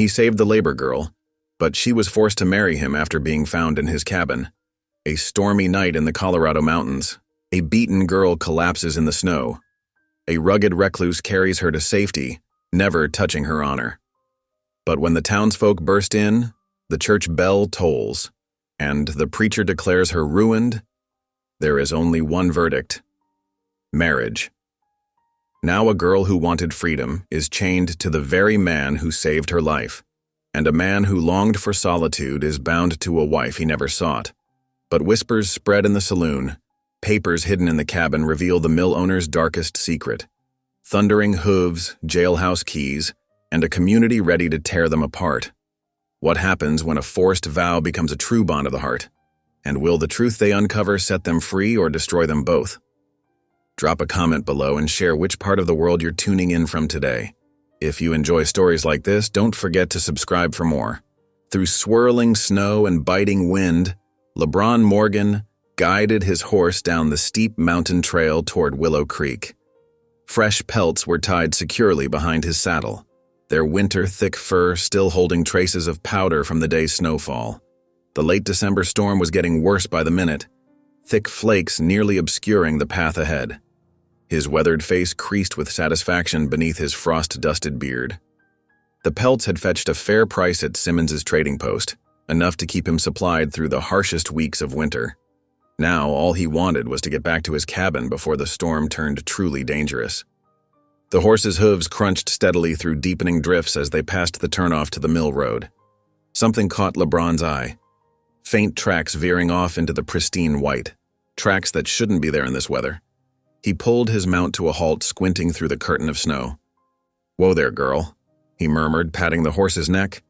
he saved the labor girl, but she was forced to marry him after being found in his cabin. A stormy night in the Colorado mountains. A beaten girl collapses in the snow. A rugged recluse carries her to safety, never touching her honor. But when the townsfolk burst in, the church bell tolls, and the preacher declares her ruined. There is only one verdict: marriage. Now a girl who wanted freedom is chained to the very man who saved her life, and a man who longed for solitude is bound to a wife he never sought. But whispers spread in the saloon. Papers hidden in the cabin reveal the mill owner's darkest secret. Thundering hooves, jailhouse keys, and a community ready to tear them apart. What happens when a forced vow becomes a true bond of the heart? And will the truth they uncover set them free or destroy them both? Drop a comment below and share which part of the world you're tuning in from today. If you enjoy stories like this, don't forget to subscribe for more. Through swirling snow and biting wind, LeBron Morgan guided his horse down the steep mountain trail toward Willow Creek. Fresh pelts were tied securely behind his saddle, their winter-thick fur still holding traces of powder from the day's snowfall. The late December storm was getting worse by the minute, thick flakes nearly obscuring the path ahead. His weathered face creased with satisfaction beneath his frost-dusted beard. The pelts had fetched a fair price at Simmons's trading post, enough to keep him supplied through the harshest weeks of winter. Now, all he wanted was to get back to his cabin before the storm turned truly dangerous. The horse's hooves crunched steadily through deepening drifts as they passed the turnoff to the mill road. Something caught LeBron's eye. Faint tracks veering off into the pristine white. Tracks that shouldn't be there in this weather. He pulled his mount to a halt, squinting through the curtain of snow. "Whoa there, girl," he murmured, patting the horse's neck.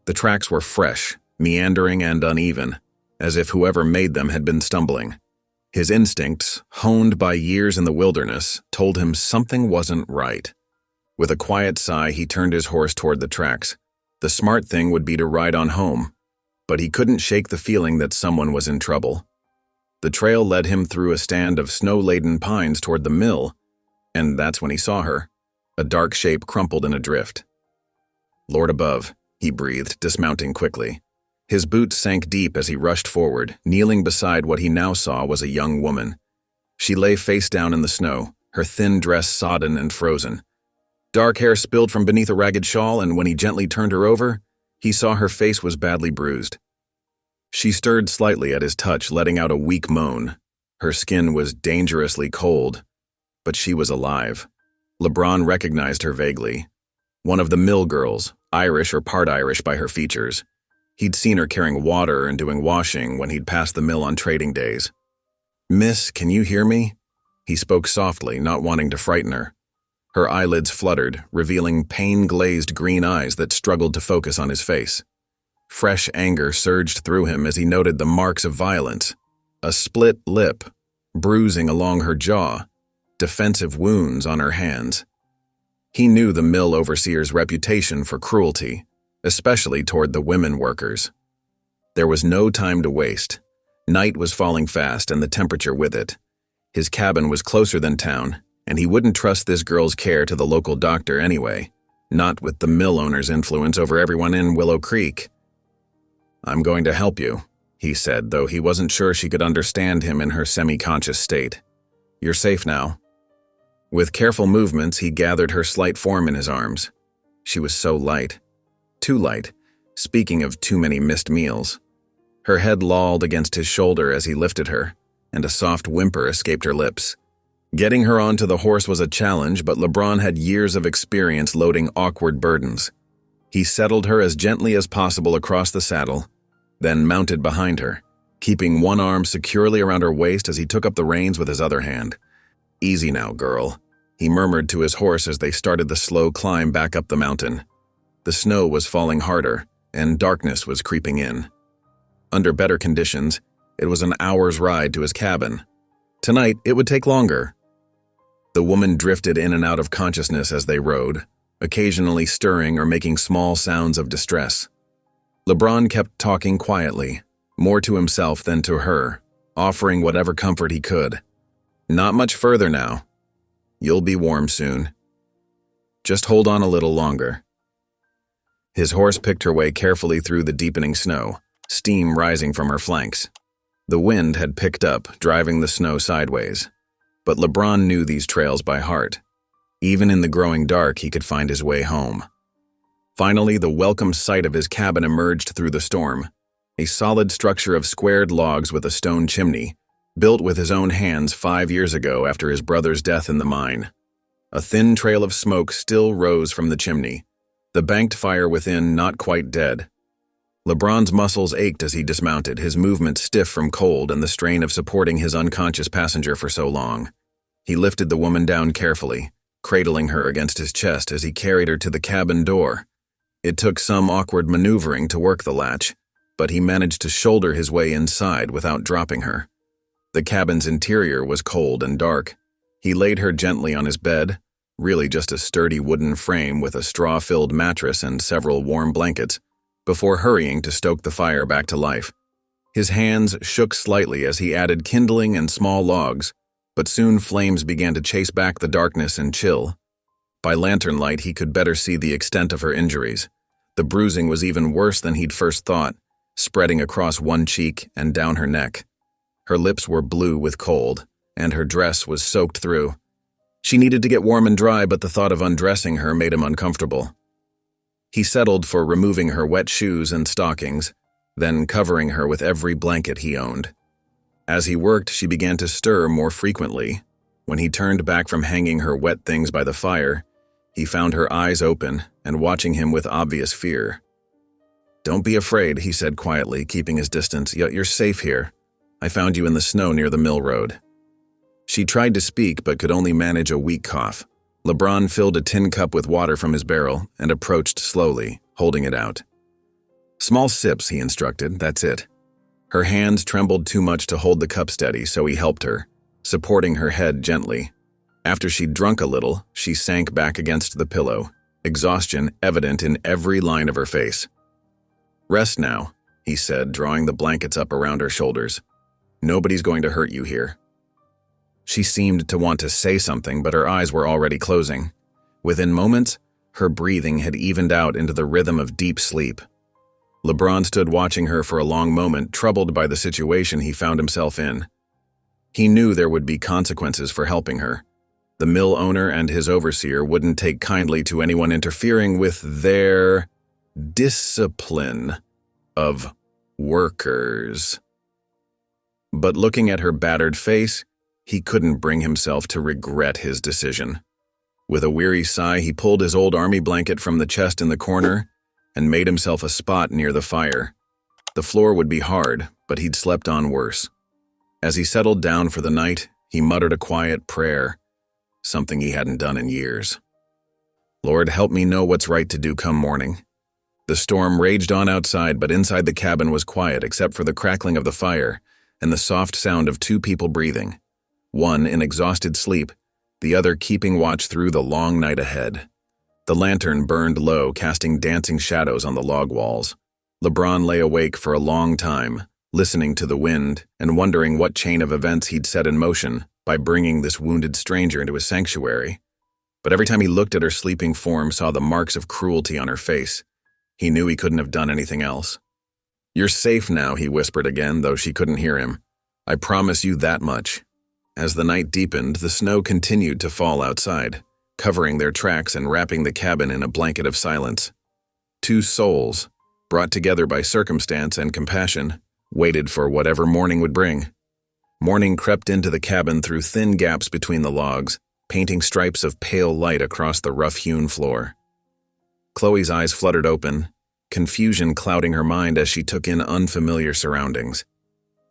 The tracks were fresh, meandering and uneven, as if whoever made them had been stumbling. His instincts, honed by years in the wilderness, told him something wasn't right. With a quiet sigh, he turned his horse toward the tracks. The smart thing would be to ride on home, but he couldn't shake the feeling that someone was in trouble. The trail led him through a stand of snow-laden pines toward the mill, and that's when he saw her, a dark shape crumpled in a drift. "Lord above," he breathed, dismounting quickly. His boots sank deep as he rushed forward, kneeling beside what he now saw was a young woman. She lay face down in the snow, her thin dress sodden and frozen. Dark hair spilled from beneath a ragged shawl, and when he gently turned her over, he saw her face was badly bruised. She stirred slightly at his touch, letting out a weak moan. Her skin was dangerously cold, but she was alive. LeBron recognized her vaguely. One of the mill girls, Irish or part Irish by her features. He'd seen her carrying water and doing washing when he'd passed the mill on trading days. "Miss, can you hear me?" He spoke softly, not wanting to frighten her. Her eyelids fluttered, revealing pain-glazed green eyes that struggled to focus on his face. Fresh anger surged through him as he noted the marks of violence. A split lip, bruising along her jaw, defensive wounds on her hands. He knew the mill overseer's reputation for cruelty, especially toward the women workers. There was no time to waste. Night was falling fast and the temperature with it. His cabin was closer than town, and he wouldn't trust this girl's care to the local doctor anyway, not with the mill owner's influence over everyone in Willow Creek. "I'm going to help you," he said, though he wasn't sure she could understand him in her semi-conscious state. "You're safe now." With careful movements, he gathered her slight form in his arms. She was so light. Too light, speaking of too many missed meals. Her head lolled against his shoulder as he lifted her, and a soft whimper escaped her lips. Getting her onto the horse was a challenge, but LeBron had years of experience loading awkward burdens. He settled her as gently as possible across the saddle, then mounted behind her, keeping one arm securely around her waist as he took up the reins with his other hand. "Easy now, girl," he murmured to his horse as they started the slow climb back up the mountain. The snow was falling harder, and darkness was creeping in. Under better conditions, it was an hour's ride to his cabin. Tonight, it would take longer. The woman drifted in and out of consciousness as they rode, occasionally stirring or making small sounds of distress. LeBron kept talking quietly, more to himself than to her, offering whatever comfort he could. "Not much further now. You'll be warm soon. Just hold on a little longer." His horse picked her way carefully through the deepening snow, steam rising from her flanks. The wind had picked up, driving the snow sideways. But LeBron knew these trails by heart. Even in the growing dark, he could find his way home. Finally, the welcome sight of his cabin emerged through the storm. A solid structure of squared logs with a stone chimney, built with his own hands 5 years ago after his brother's death in the mine. A thin trail of smoke still rose from the chimney, the banked fire within not quite dead. LeBron's muscles ached as he dismounted, his movements stiff from cold and the strain of supporting his unconscious passenger for so long. He lifted the woman down carefully, cradling her against his chest as he carried her to the cabin door. It took some awkward maneuvering to work the latch, but he managed to shoulder his way inside without dropping her. The cabin's interior was cold and dark. He laid her gently on his bed, really just a sturdy wooden frame with a straw-filled mattress and several warm blankets, before hurrying to stoke the fire back to life. His hands shook slightly as he added kindling and small logs, but soon flames began to chase back the darkness and chill. By lantern light, he could better see the extent of her injuries. The bruising was even worse than he'd first thought, spreading across one cheek and down her neck. Her lips were blue with cold, and her dress was soaked through. She needed to get warm and dry, but the thought of undressing her made him uncomfortable. He settled for removing her wet shoes and stockings, then covering her with every blanket he owned. As he worked, she began to stir more frequently. When he turned back from hanging her wet things by the fire, he found her eyes open and watching him with obvious fear. "Don't be afraid," he said quietly, keeping his distance. "You're safe here. I found you in the snow near the mill road." She tried to speak but could only manage a weak cough. LeBron filled a tin cup with water from his barrel and approached slowly, holding it out. "Small sips," he instructed, "that's it." Her hands trembled too much to hold the cup steady, so he helped her, supporting her head gently. After she'd drunk a little, she sank back against the pillow, exhaustion evident in every line of her face. "Rest now," he said, drawing the blankets up around her shoulders. "Nobody's going to hurt you here." She seemed to want to say something, but her eyes were already closing. Within moments, her breathing had evened out into the rhythm of deep sleep. LeBron stood watching her for a long moment, troubled by the situation he found himself in. He knew there would be consequences for helping her. The mill owner and his overseer wouldn't take kindly to anyone interfering with their discipline of workers. But looking at her battered face, he couldn't bring himself to regret his decision. With a weary sigh, he pulled his old army blanket from the chest in the corner and made himself a spot near the fire. The floor would be hard, but he'd slept on worse. As he settled down for the night, he muttered a quiet prayer, something he hadn't done in years. "Lord, help me know what's right to do come morning." The storm raged on outside, but inside the cabin was quiet except for the crackling of the fire and the soft sound of two people breathing, one in exhausted sleep, the other keeping watch through the long night ahead. The lantern burned low, casting dancing shadows on the log walls. LeBron lay awake for a long time, listening to the wind and wondering what chain of events he'd set in motion by bringing this wounded stranger into his sanctuary. But every time he looked at her sleeping form, saw the marks of cruelty on her face. He knew he couldn't have done anything else. "You're safe now," he whispered again, though she couldn't hear him. "I promise you that much." As the night deepened, the snow continued to fall outside, covering their tracks and wrapping the cabin in a blanket of silence. Two souls, brought together by circumstance and compassion, waited for whatever morning would bring. Morning crept into the cabin through thin gaps between the logs, painting stripes of pale light across the rough-hewn floor. Chloe's eyes fluttered open, confusion clouding her mind as she took in unfamiliar surroundings.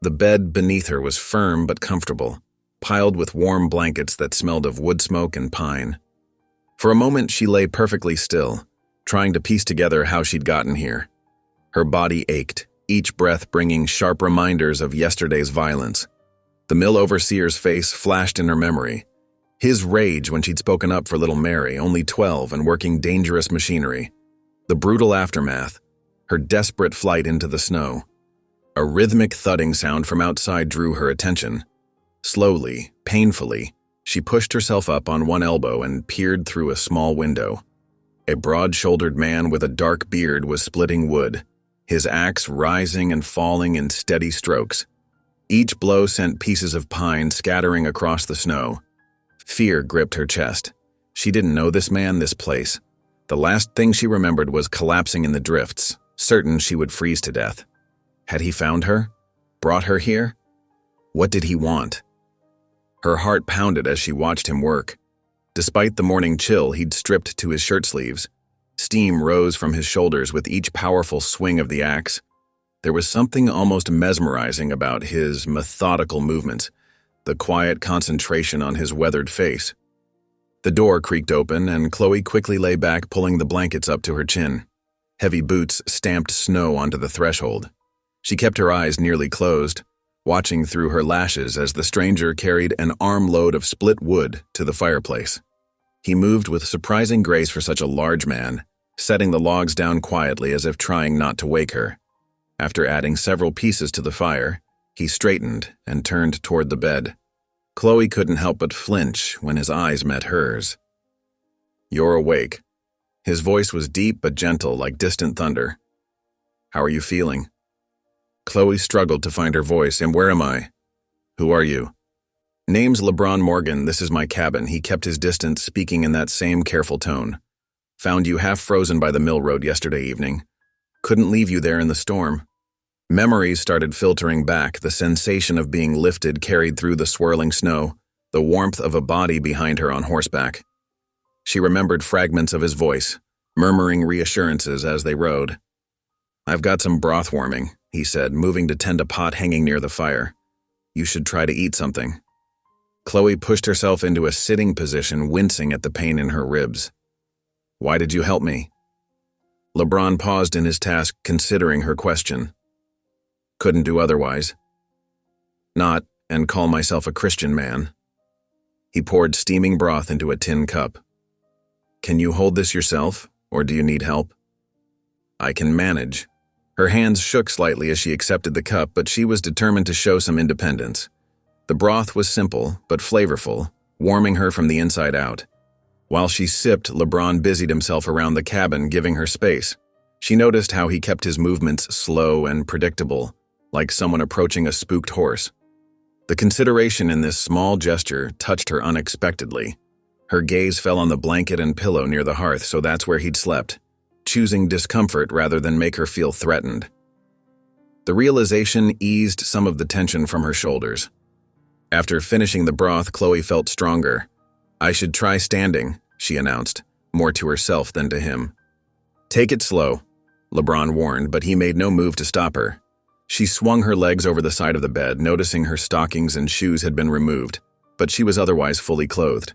The bed beneath her was firm but comfortable, piled with warm blankets that smelled of wood smoke and pine. For a moment, she lay perfectly still, trying to piece together how she'd gotten here. Her body ached, each breath bringing sharp reminders of yesterday's violence. The mill overseer's face flashed in her memory. His rage when she'd spoken up for little Mary, only 12 and working dangerous machinery. The brutal aftermath, her desperate flight into the snow. A rhythmic thudding sound from outside drew her attention. Slowly, painfully, she pushed herself up on one elbow and peered through a small window. A broad-shouldered man with a dark beard was splitting wood, his axe rising and falling in steady strokes. Each blow sent pieces of pine scattering across the snow. Fear gripped her chest. She didn't know this man, this place. The last thing she remembered was collapsing in the drifts, certain she would freeze to death. Had he found her? Brought her here? What did he want? Her heart pounded as she watched him work. Despite the morning chill, he'd stripped to his shirt sleeves. Steam rose from his shoulders with each powerful swing of the axe. There was something almost mesmerizing about his methodical movements, the quiet concentration on his weathered face. The door creaked open, and Chloe quickly lay back, pulling the blankets up to her chin. Heavy boots stamped snow onto the threshold. She kept her eyes nearly closed, watching through her lashes as the stranger carried an armload of split wood to the fireplace. He moved with surprising grace for such a large man, setting the logs down quietly as if trying not to wake her. After adding several pieces to the fire, he straightened and turned toward the bed. Chloe couldn't help but flinch when his eyes met hers. "You're awake." His voice was deep but gentle, like distant thunder. "How are you feeling?" Chloe struggled to find her voice. "And where am I? Who are you?" "Name's LeBron Morgan. This is my cabin." He kept his distance, speaking in that same careful tone. "Found you half frozen by the mill road yesterday evening. Couldn't leave you there in the storm." Memories started filtering back, the sensation of being lifted carried through the swirling snow, the warmth of a body behind her on horseback. She remembered fragments of his voice, murmuring reassurances as they rode. "I've got some broth warming," he said, moving to tend a pot hanging near the fire. "You should try to eat something." Chloe pushed herself into a sitting position, wincing at the pain in her ribs. "Why did you help me?" LeBron paused in his task, considering her question. "Couldn't do otherwise. Not, and call myself a Christian man." He poured steaming broth into a tin cup. "Can you hold this yourself, or do you need help?" "I can manage." Her hands shook slightly as she accepted the cup, but she was determined to show some independence. The broth was simple, but flavorful, warming her from the inside out. While she sipped, LeBron busied himself around the cabin, giving her space. She noticed how he kept his movements slow and predictable, like someone approaching a spooked horse. The consideration in this small gesture touched her unexpectedly. Her gaze fell on the blanket and pillow near the hearth, so that's where he'd slept, choosing discomfort rather than make her feel threatened. The realization eased some of the tension from her shoulders. After finishing the broth, Chloe felt stronger. "I should try standing," she announced, more to herself than to him. "Take it slow," LeBron warned, but he made no move to stop her. She swung her legs over the side of the bed, noticing her stockings and shoes had been removed, but she was otherwise fully clothed.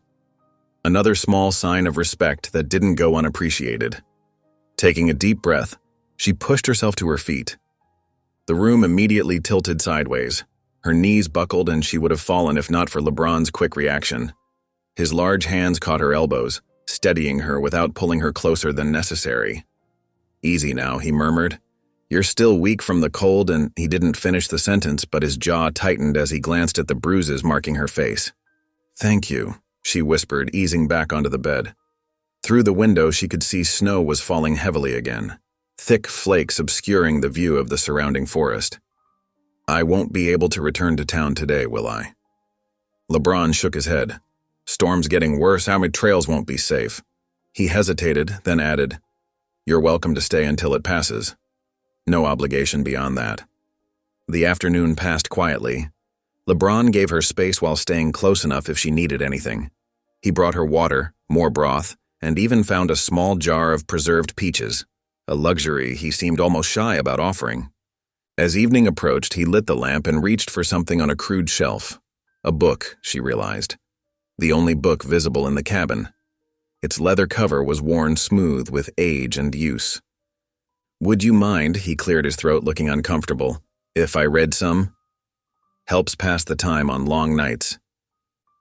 Another small sign of respect that didn't go unappreciated. Taking a deep breath, she pushed herself to her feet. The room immediately tilted sideways. Her knees buckled and she would have fallen if not for LeBron's quick reaction. His large hands caught her elbows, steadying her without pulling her closer than necessary. "Easy now," he murmured. "You're still weak from the cold," and he didn't finish the sentence, but his jaw tightened as he glanced at the bruises marking her face. "Thank you," she whispered, easing back onto the bed. Through the window, she could see snow was falling heavily again, thick flakes obscuring the view of the surrounding forest. "I won't be able to return to town today, will I?" LeBron shook his head. "Storm's getting worse, our trails won't be safe." He hesitated, then added, "You're welcome to stay until it passes. No obligation beyond that." The afternoon passed quietly. LeBron gave her space while staying close enough if she needed anything. He brought her water, more broth, and even found a small jar of preserved peaches, a luxury he seemed almost shy about offering. As evening approached, he lit the lamp and reached for something on a crude shelf. A book, she realized. The only book visible in the cabin. Its leather cover was worn smooth with age and use. "Would you mind," he cleared his throat, looking uncomfortable, "if I read some? Helps pass the time on long nights."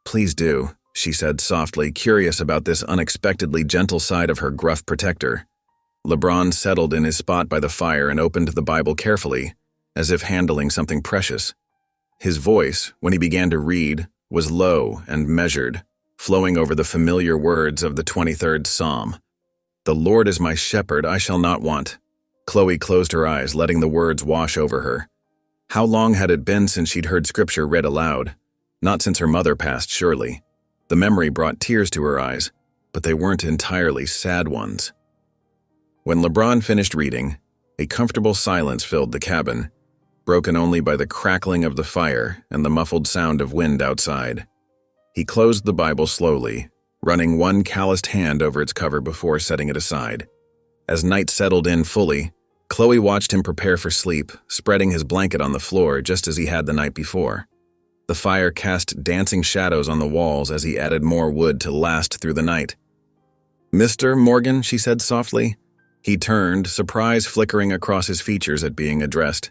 "Please do," she said softly, curious about this unexpectedly gentle side of her gruff protector. LeBron settled in his spot by the fire and opened the Bible carefully, as if handling something precious. His voice, when he began to read, was low and measured, flowing over the familiar words of the 23rd Psalm. "The Lord is my shepherd, I shall not want." Chloe closed her eyes, letting the words wash over her. How long had it been since she'd heard scripture read aloud? Not since her mother passed, surely. The memory brought tears to her eyes, but they weren't entirely sad ones. When LeBron finished reading, a comfortable silence filled the cabin, broken only by the crackling of the fire and the muffled sound of wind outside. He closed the Bible slowly, running one calloused hand over its cover before setting it aside. As night settled in fully, Chloe watched him prepare for sleep, spreading his blanket on the floor just as he had the night before. The fire cast dancing shadows on the walls as he added more wood to last through the night. "Mr. Morgan," she said softly. He turned, surprise flickering across his features at being addressed.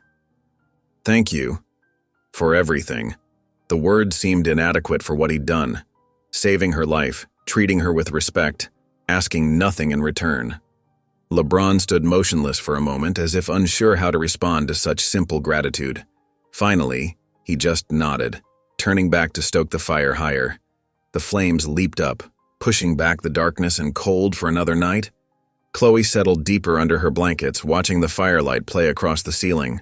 "Thank you. For everything." The words seemed inadequate for what he'd done. Saving her life, treating her with respect, asking nothing in return. LeBron stood motionless for a moment, as if unsure how to respond to such simple gratitude. Finally, he just nodded, turning back to stoke the fire higher. The flames leaped up, pushing back the darkness and cold for another night. Chloe settled deeper under her blankets, watching the firelight play across the ceiling.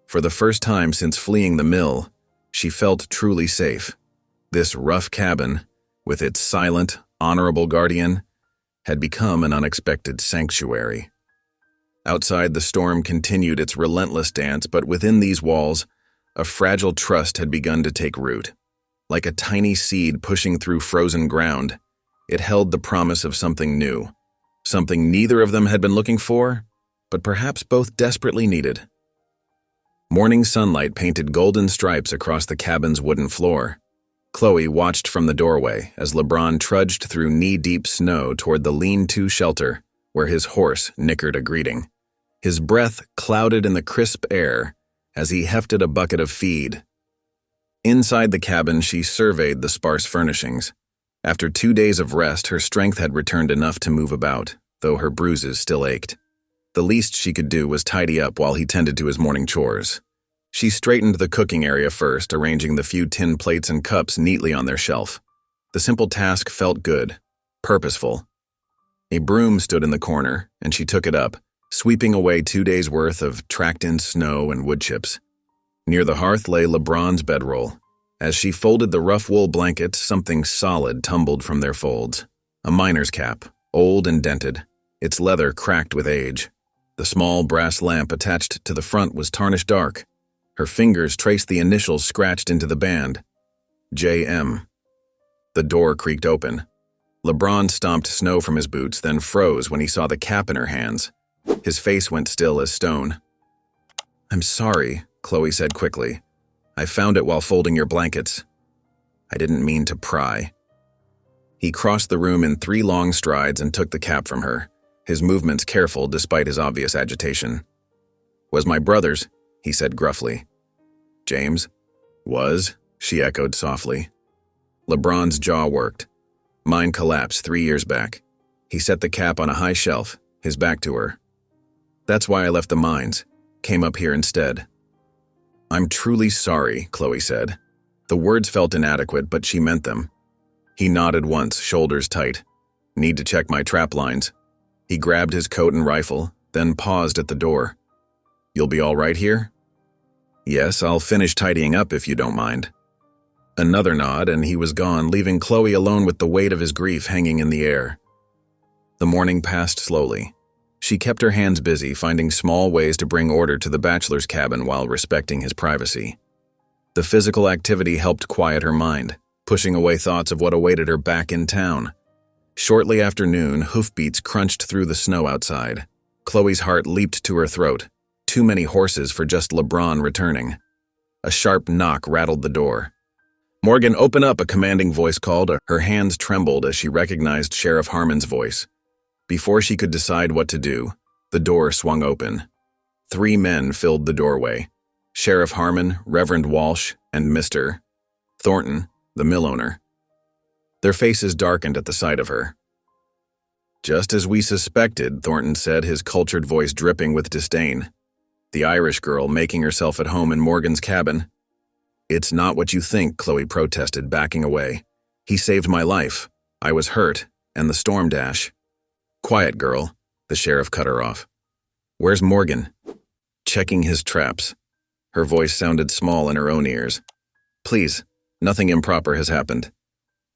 For the first time since fleeing the mill, she felt truly safe. This rough cabin, with its silent, honorable guardian, had become an unexpected sanctuary. Outside, the storm continued its relentless dance, but within these walls, a fragile trust had begun to take root. Like a tiny seed pushing through frozen ground, it held the promise of something new, something neither of them had been looking for, but perhaps both desperately needed. Morning sunlight painted golden stripes across the cabin's wooden floor. Chloe watched from the doorway as LeBron trudged through knee-deep snow toward the lean-to shelter, where his horse nickered a greeting. His breath clouded in the crisp air as he hefted a bucket of feed. Inside the cabin, she surveyed the sparse furnishings. After 2 days of rest, her strength had returned enough to move about, though her bruises still ached. The least she could do was tidy up while he tended to his morning chores. She straightened the cooking area first, arranging the few tin plates and cups neatly on their shelf. The simple task felt good, purposeful. A broom stood in the corner, and she took it up, sweeping away 2 days' worth of tracked-in snow and wood chips. Near the hearth lay LeBron's bedroll. As she folded the rough wool blanket, something solid tumbled from their folds. A miner's cap, old and dented, its leather cracked with age. The small brass lamp attached to the front was tarnished dark. Her fingers traced the initials scratched into the band. J.M. The door creaked open. LeBron stomped snow from his boots, then froze when he saw the cap in her hands. His face went still as stone. "I'm sorry," Chloe said quickly. "I found it while folding your blankets. I didn't mean to pry." He crossed the room in 3 long strides and took the cap from her, his movements careful despite his obvious agitation. "Was my brother's," he said gruffly. "James?" "Was," she echoed softly. LeBron's jaw worked. Mine collapsed 3 years back. He set the cap on a high shelf, his back to her. "That's why I left the mines, came up here instead." "I'm truly sorry," Chloe said. The words felt inadequate, but she meant them. He nodded once, shoulders tight. "Need to check my trap lines." He grabbed his coat and rifle, then paused at the door. "You'll be all right here?" "Yes, I'll finish tidying up if you don't mind." Another nod, and he was gone, leaving Chloe alone with the weight of his grief hanging in the air. The morning passed slowly. She kept her hands busy, finding small ways to bring order to the bachelor's cabin while respecting his privacy. The physical activity helped quiet her mind, pushing away thoughts of what awaited her back in town. Shortly after noon, hoofbeats crunched through the snow outside. Chloe's heart leaped to her throat. Too many horses for just LeBron returning. A sharp knock rattled the door. "Morgan, open up," a commanding voice called. Her hands trembled as she recognized Sheriff Harmon's voice. Before she could decide what to do, the door swung open. 3 men filled the doorway. Sheriff Harmon, Reverend Walsh, and Mr. Thornton, the mill owner. Their faces darkened at the sight of her. "Just as we suspected," Thornton said, his cultured voice dripping with disdain. "The Irish girl making herself at home in Morgan's cabin." "It's not what you think," Chloe protested, backing away. "He saved my life. I was hurt, and the storm dash." Quiet, girl, the sheriff cut her off. Where's Morgan? Checking his traps. Her voice sounded small in her own ears. Please, nothing improper has happened.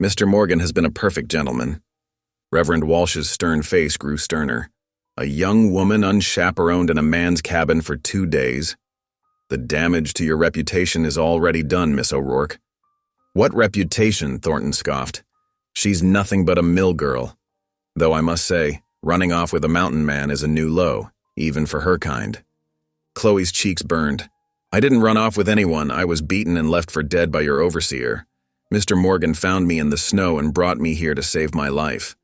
Mr. Morgan has been a perfect gentleman. Reverend Walsh's stern face grew sterner. A young woman unchaperoned in a man's cabin for 2 days? The damage to your reputation is already done, Miss O'Rourke. What reputation? Thornton scoffed. She's nothing but a mill girl. Though I must say, running off with a mountain man is a new low, even for her kind. Chloe's cheeks burned. I didn't run off with anyone. I was beaten and left for dead by your overseer. Mr. Morgan found me in the snow and brought me here to save my life.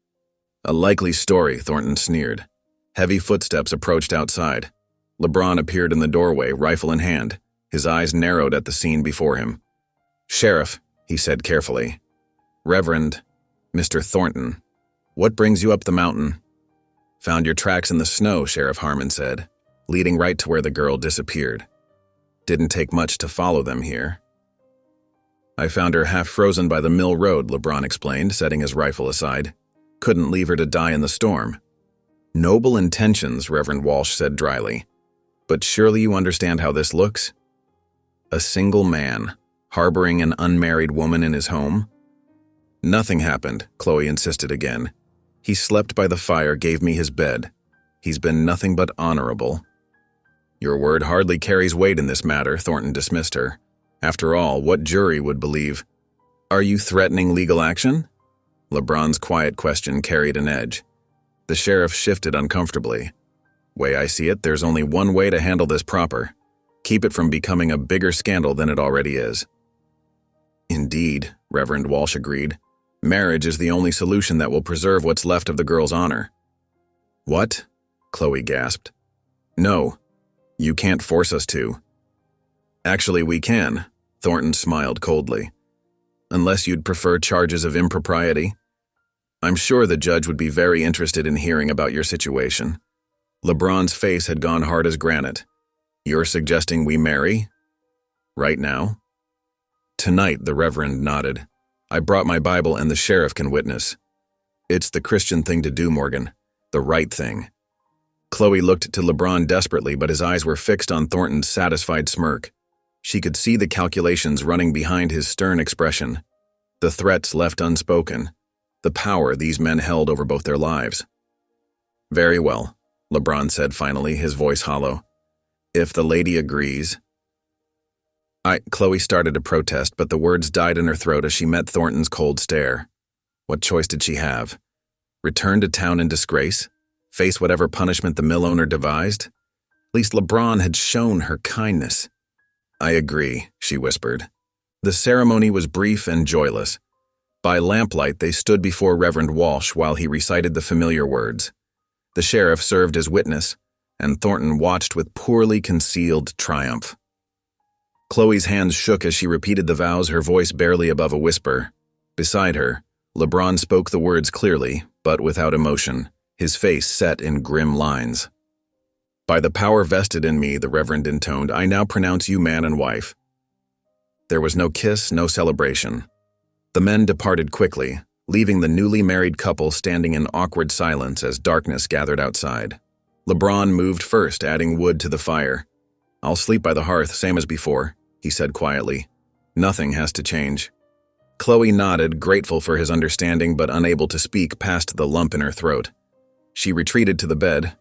A likely story, Thornton sneered. Heavy footsteps approached outside. LeBron appeared in the doorway, rifle in hand. His eyes narrowed at the scene before him. Sheriff, he said carefully. Reverend, Mr. Thornton, what brings you up the mountain? Found your tracks in the snow, Sheriff Harmon said, leading right to where the girl disappeared. Didn't take much to follow them here. I found her half frozen by the mill road, LeBron explained, setting his rifle aside. Couldn't leave her to die in the storm. Noble intentions, Reverend Walsh said dryly. But surely you understand how this looks? A single man, harboring an unmarried woman in his home? Nothing happened, Chloe insisted again. He slept by the fire, gave me his bed. He's been nothing but honorable. Your word hardly carries weight in this matter, Thornton dismissed her. After all, what jury would believe? Are you threatening legal action? LeBron's quiet question carried an edge. The sheriff shifted uncomfortably. Way I see it, there's only one way to handle this proper. Keep it from becoming a bigger scandal than it already is. Indeed, Reverend Walsh agreed. Marriage is the only solution that will preserve what's left of the girl's honor. What? Chloe gasped. No, you can't force us to. Actually, we can, Thornton smiled coldly. Unless you'd prefer charges of impropriety. I'm sure the judge would be very interested in hearing about your situation. LeBron's face had gone hard as granite. You're suggesting we marry? Right now? Tonight, the Reverend nodded. I brought my Bible and the sheriff can witness. It's the Christian thing to do, Morgan. The right thing. Chloe looked to LeBron desperately, but his eyes were fixed on Thornton's satisfied smirk. She could see the calculations running behind his stern expression. The threats left unspoken. The power these men held over both their lives. Very well, LeBron said finally, his voice hollow. If the lady agrees. Chloe started to protest, but the words died in her throat as she met Thornton's cold stare. What choice did she have? Return to town in disgrace? Face whatever punishment the mill owner devised? At least LeBron had shown her kindness. I agree, she whispered. The ceremony was brief and joyless. By lamplight, they stood before Reverend Walsh while he recited the familiar words. The sheriff served as witness, and Thornton watched with poorly concealed triumph. Chloe's hands shook as she repeated the vows, her voice barely above a whisper. Beside her, LeBron spoke the words clearly, but without emotion, his face set in grim lines. By the power vested in me, the Reverend intoned, I now pronounce you man and wife. There was no kiss, no celebration. The men departed quickly, leaving the newly married couple standing in awkward silence as darkness gathered outside. LeBron moved first, adding wood to the fire. I'll sleep by the hearth, same as before, he said quietly. Nothing has to change. Chloe nodded, grateful for his understanding but unable to speak past the lump in her throat. She retreated to the bed,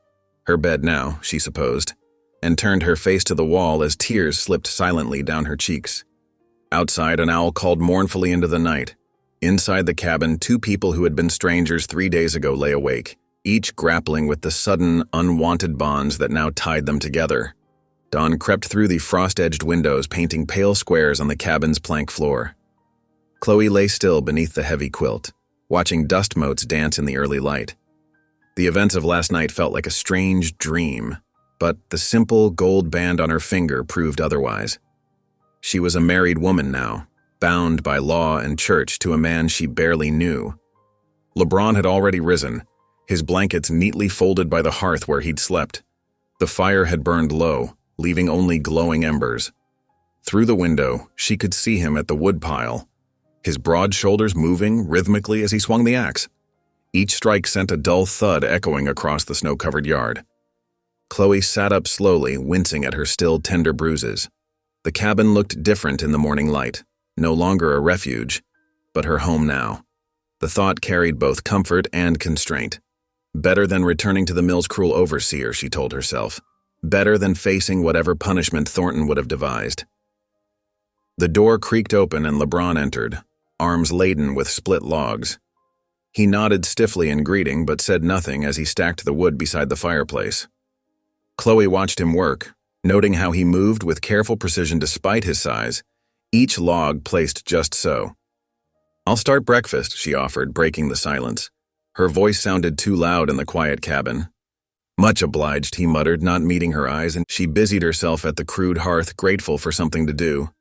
her bed now, she supposed, and turned her face to the wall as tears slipped silently down her cheeks. Outside, an owl called mournfully into the night. Inside the cabin, 2 people who had been strangers 3 days ago lay awake, each grappling with the sudden, unwanted bonds that now tied them together. Dawn crept through the frost-edged windows, painting pale squares on the cabin's plank floor. Chloe lay still beneath the heavy quilt, watching dust motes dance in the early light. The events of last night felt like a strange dream, but the simple gold band on her finger proved otherwise. She was a married woman now, bound by law and church to a man she barely knew. LeBron had already risen, his blankets neatly folded by the hearth where he'd slept. The fire had burned low, leaving only glowing embers. Through the window, she could see him at the woodpile, his broad shoulders moving rhythmically as he swung the axe. Each strike sent a dull thud echoing across the snow-covered yard. Chloe sat up slowly, wincing at her still tender bruises. The cabin looked different in the morning light, no longer a refuge, but her home now. The thought carried both comfort and constraint. Better than returning to the mill's cruel overseer, she told herself. Better than facing whatever punishment Thornton would have devised. The door creaked open and LeBron entered, arms laden with split logs. He nodded stiffly in greeting but said nothing as he stacked the wood beside the fireplace. Chloe watched him work, noting how he moved with careful precision despite his size, each log placed just so. "I'll start breakfast," she offered, breaking the silence. Her voice sounded too loud in the quiet cabin. "Much obliged," he muttered, not meeting her eyes, and she busied herself at the crude hearth, grateful for something to do.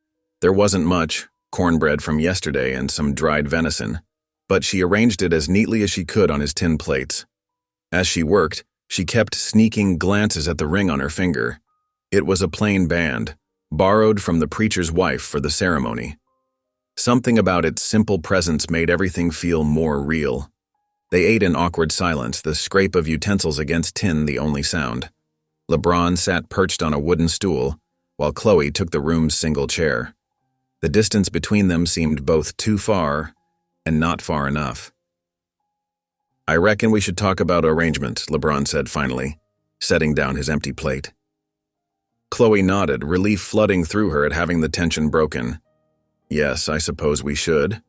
There wasn't much, cornbread from yesterday and some dried venison, but she arranged it as neatly as she could on his tin plates. As she worked, she kept sneaking glances at the ring on her finger. It was a plain band, borrowed from the preacher's wife for the ceremony. Something about its simple presence made everything feel more real. They ate in awkward silence, the scrape of utensils against tin the only sound. LeBron sat perched on a wooden stool, while Chloe took the room's single chair. The distance between them seemed both too far and not far enough. "I reckon we should talk about arrangements," LeBron said finally, setting down his empty plate. Chloe nodded, relief flooding through her at having the tension broken. "Yes, I suppose we should."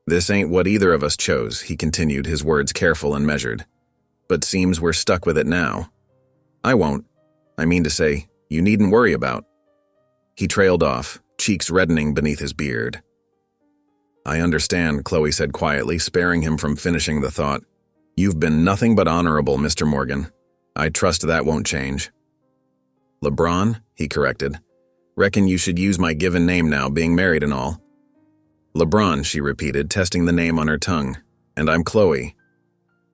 "This ain't what either of us chose," he continued, his words careful and measured. "But seems we're stuck with it now. I won't. I mean to say, you needn't worry about." He trailed off, cheeks reddening beneath his beard. "I understand," Chloe said quietly, sparing him from finishing the thought. "You've been nothing but honorable, Mr. Morgan. I trust that won't change." "LeBron," he corrected. "Reckon you should use my given name now, being married and all." "LeBron," she repeated, testing the name on her tongue. "And I'm Chloe."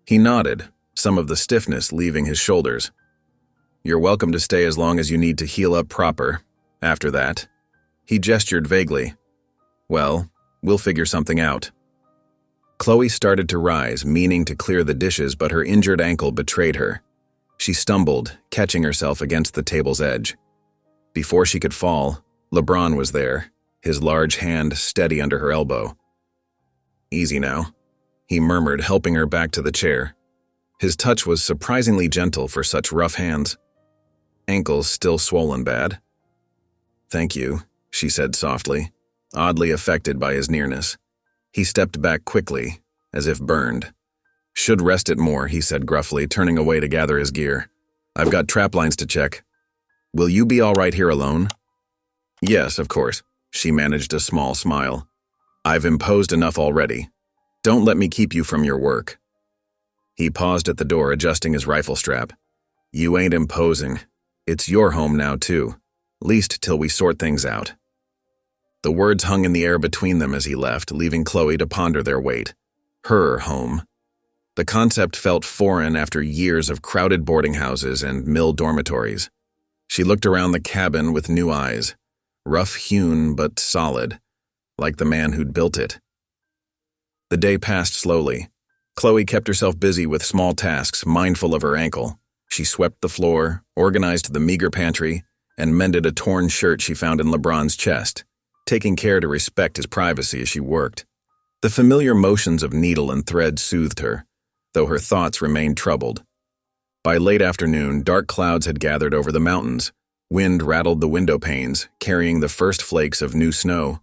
He nodded, some of the stiffness leaving his shoulders. "You're welcome to stay as long as you need to heal up proper. After that," he gestured vaguely, "well, we'll figure something out." Chloe started to rise, meaning to clear the dishes, but her injured ankle betrayed her. She stumbled, catching herself against the table's edge. Before she could fall, LeBron was there, his large hand steady under her elbow. "Easy now," he murmured, helping her back to the chair. His touch was surprisingly gentle for such rough hands. "Ankles still swollen bad?" "Thank you," she said softly, oddly affected by his nearness. He stepped back quickly, as if burned. "Should rest it more," he said gruffly, turning away to gather his gear. "I've got trap lines to check. Will you be all right here alone?" "Yes, of course." She managed a small smile. "I've imposed enough already. Don't let me keep you from your work." He paused at the door, adjusting his rifle strap. "You ain't imposing. It's your home now, too. Least till we sort things out." The words hung in the air between them as he left, leaving Chloe to ponder their weight. Her home. The concept felt foreign after years of crowded boarding houses and mill dormitories. She looked around the cabin with new eyes, rough-hewn but solid, like the man who'd built it. The day passed slowly. Chloe kept herself busy with small tasks, mindful of her ankle. She swept the floor, organized the meager pantry, and mended a torn shirt she found in LeBron's chest, taking care to respect his privacy as she worked. The familiar motions of needle and thread soothed her, though her thoughts remained troubled. By late afternoon, dark clouds had gathered over the mountains. Wind rattled the window panes, carrying the first flakes of new snow.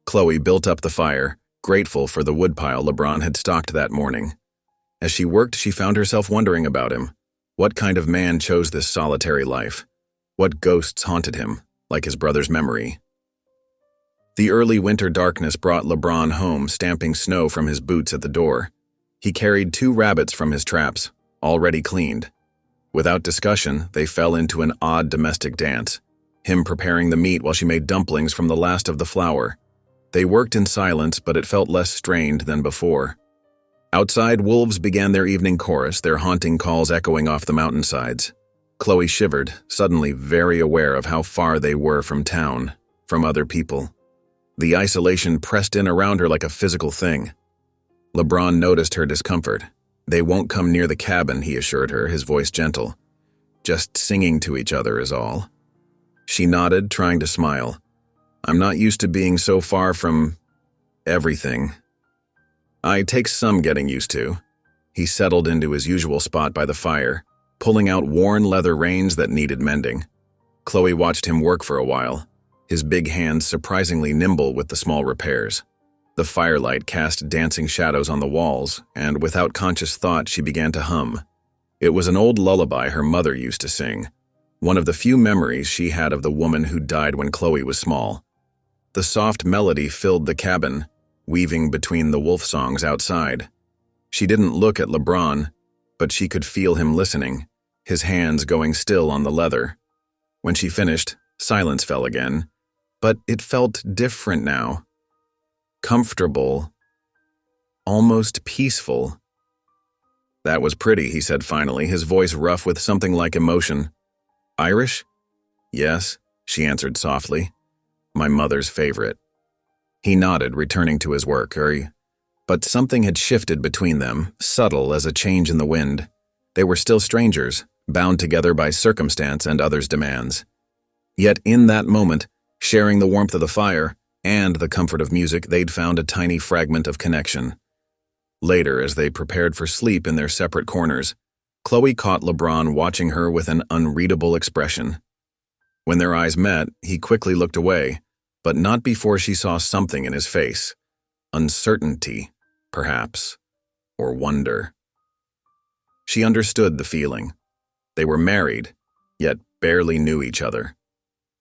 Chloe built up the fire, grateful for the woodpile LeBron had stocked that morning. As she worked, she found herself wondering about him. What kind of man chose this solitary life? What ghosts haunted him, like his brother's memory? The early winter darkness brought LeBron home, stamping snow from his boots at the door. He carried 2 rabbits from his traps, already cleaned. Without discussion, they fell into an odd domestic dance, him preparing the meat while she made dumplings from the last of the flour. They worked in silence, but it felt less strained than before. Outside, wolves began their evening chorus, their haunting calls echoing off the mountainsides. Chloe shivered, suddenly very aware of how far they were from town, from other people. The isolation pressed in around her like a physical thing. LeBron noticed her discomfort. "They won't come near the cabin," he assured her, his voice gentle. "Just singing to each other is all." She nodded, trying to smile. "I'm not used to being so far from everything." "It takes some getting used to." He settled into his usual spot by the fire, pulling out worn leather reins that needed mending. Chloe watched him work for a while, his big hands surprisingly nimble with the small repairs. The firelight cast dancing shadows on the walls, and without conscious thought she began to hum. It was an old lullaby her mother used to sing, one of the few memories she had of the woman who died when Chloe was small. The soft melody filled the cabin, weaving between the wolf songs outside. She didn't look at LeBron, but she could feel him listening, his hands going still on the leather. When she finished, silence fell again, but it felt different now. Comfortable, almost peaceful. "That was pretty," he said finally, his voice rough with something like emotion. "Irish?" "Yes," she answered softly. "My mother's favorite." He nodded, returning to his work. But something had shifted between them, subtle as a change in the wind. They were still strangers, bound together by circumstance and others' demands. Yet in that moment, sharing the warmth of the fire and the comfort of music, they'd found a tiny fragment of connection. Later, as they prepared for sleep in their separate corners, Chloe caught LeBron watching her with an unreadable expression. When their eyes met, he quickly looked away, but not before she saw something in his face. Uncertainty, perhaps, or wonder. She understood the feeling. They were married, yet barely knew each other.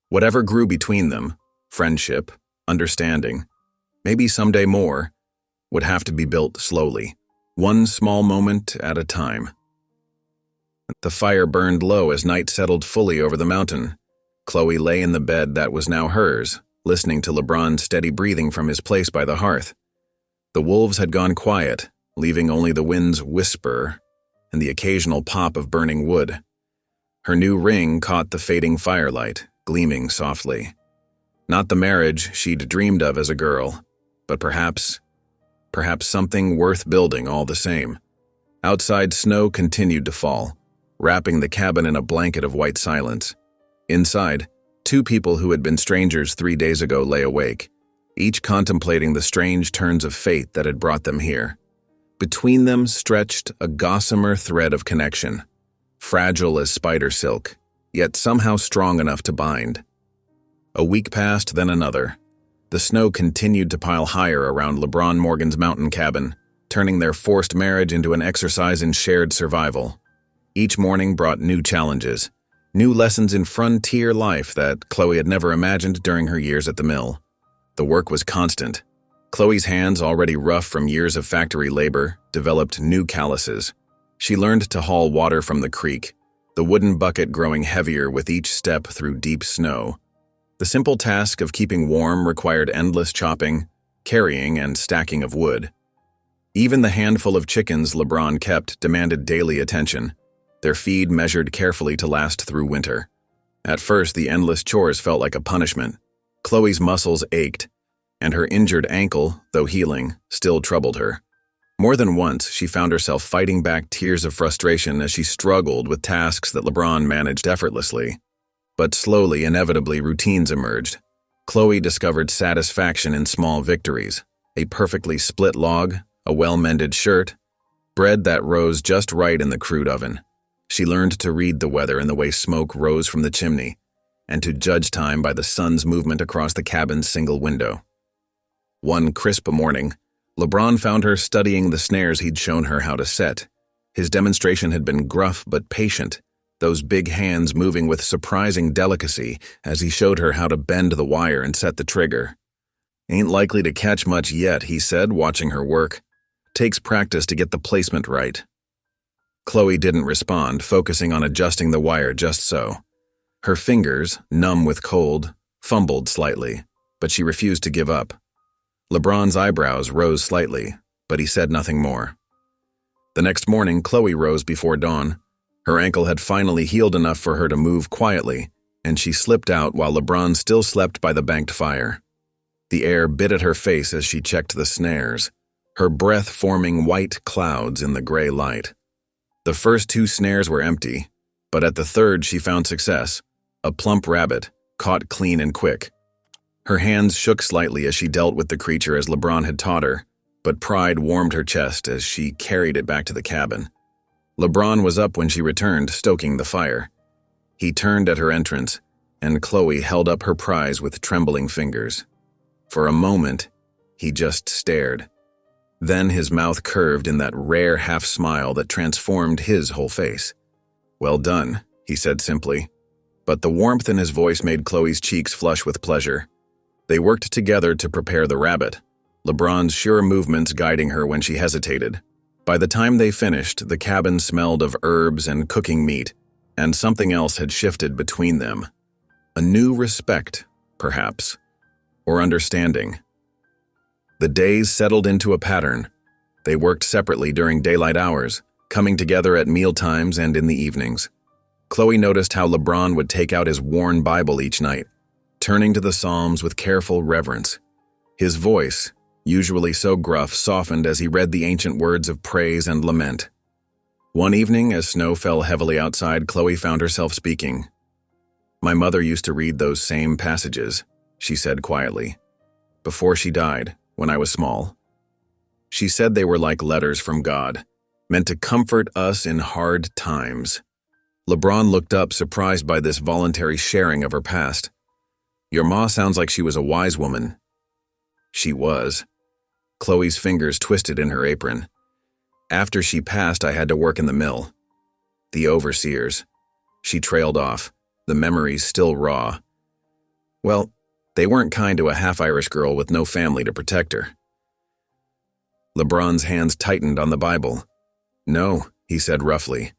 Whatever grew between them, friendship, understanding, maybe someday more, would have to be built slowly, one small moment at a time. The fire burned low as night settled fully over the mountain. Chloe lay in the bed that was now hers, listening to LeBron's steady breathing from his place by the hearth. The wolves had gone quiet, leaving only the wind's whisper and the occasional pop of burning wood. Her new ring caught the fading firelight, gleaming softly. Not the marriage she'd dreamed of as a girl, but perhaps something worth building all the same. Outside, snow continued to fall, wrapping the cabin in a blanket of white silence. Inside, two people who had been strangers 3 days ago lay awake, each contemplating the strange turns of fate that had brought them here. Between them stretched a gossamer thread of connection, fragile as spider silk, yet somehow strong enough to bind. A week passed, then another. The snow continued to pile higher around LeBron Morgan's mountain cabin, turning their forced marriage into an exercise in shared survival. Each morning brought new challenges, new lessons in frontier life that Chloe had never imagined during her years at the mill. The work was constant. Chloe's hands, already rough from years of factory labor, developed new calluses. She learned to haul water from the creek, the wooden bucket growing heavier with each step through deep snow. The simple task of keeping warm required endless chopping, carrying, and stacking of wood. Even the handful of chickens LeBron kept demanded daily attention, their feed measured carefully to last through winter. At first, the endless chores felt like a punishment. Chloe's muscles ached, and her injured ankle, though healing, still troubled her. More than once, she found herself fighting back tears of frustration as she struggled with tasks that LeBron managed effortlessly. But slowly, inevitably, routines emerged. Chloe discovered satisfaction in small victories: a perfectly split log, a well-mended shirt, bread that rose just right in the crude oven. She learned to read the weather and the way smoke rose from the chimney, and to judge time by the sun's movement across the cabin's single window. One crisp morning, LeBron found her studying the snares he'd shown her how to set. His demonstration had been gruff but patient, those big hands moving with surprising delicacy as he showed her how to bend the wire and set the trigger. "Ain't likely to catch much yet," he said, watching her work. "Takes practice to get the placement right." Chloe didn't respond, focusing on adjusting the wire just so. Her fingers, numb with cold, fumbled slightly, but she refused to give up. LeBron's eyebrows rose slightly, but he said nothing more. The next morning, Chloe rose before dawn. Her ankle had finally healed enough for her to move quietly, and she slipped out while LeBron still slept by the banked fire. The air bit at her face as she checked the snares. her breath forming white clouds in the gray light. The first 2 snares were empty, but at the third she found success, a plump rabbit, caught clean and quick. Her hands shook slightly as she dealt with the creature as LeBron had taught her, but pride warmed her chest as she carried it back to the cabin. LeBron was up when she returned, stoking the fire. He turned at her entrance, and Chloe held up her prize with trembling fingers. For a moment, he just stared. Then his mouth curved in that rare half-smile that transformed his whole face. "Well done," he said simply, but the warmth in his voice made Chloe's cheeks flush with pleasure. They worked together to prepare the rabbit, LeBron's sure movements guiding her when she hesitated. By the time they finished, the cabin smelled of herbs and cooking meat, and something else had shifted between them. A new respect, perhaps, or understanding. The days settled into a pattern. They worked separately during daylight hours, coming together at mealtimes and in the evenings. Chloe noticed how LeBron would take out his worn Bible each night, turning to the Psalms with careful reverence. His voice, usually so gruff, softened as he read the ancient words of praise and lament. One evening, as snow fell heavily outside, Chloe found herself speaking. "My mother used to read those same passages," she said quietly, "before she died, when I was small. She said they were like letters from God, meant to comfort us in hard times." LeBron looked up, surprised by this voluntary sharing of her past. "Your ma sounds like she was a wise woman." She was. Chloe's fingers twisted in her apron. "After she passed, I had to work in the mill. The overseers." She trailed off, the memories still raw. "Well, they weren't kind to a half-Irish girl with no family to protect her." LeBron's hands tightened on the Bible. "No," he said roughly.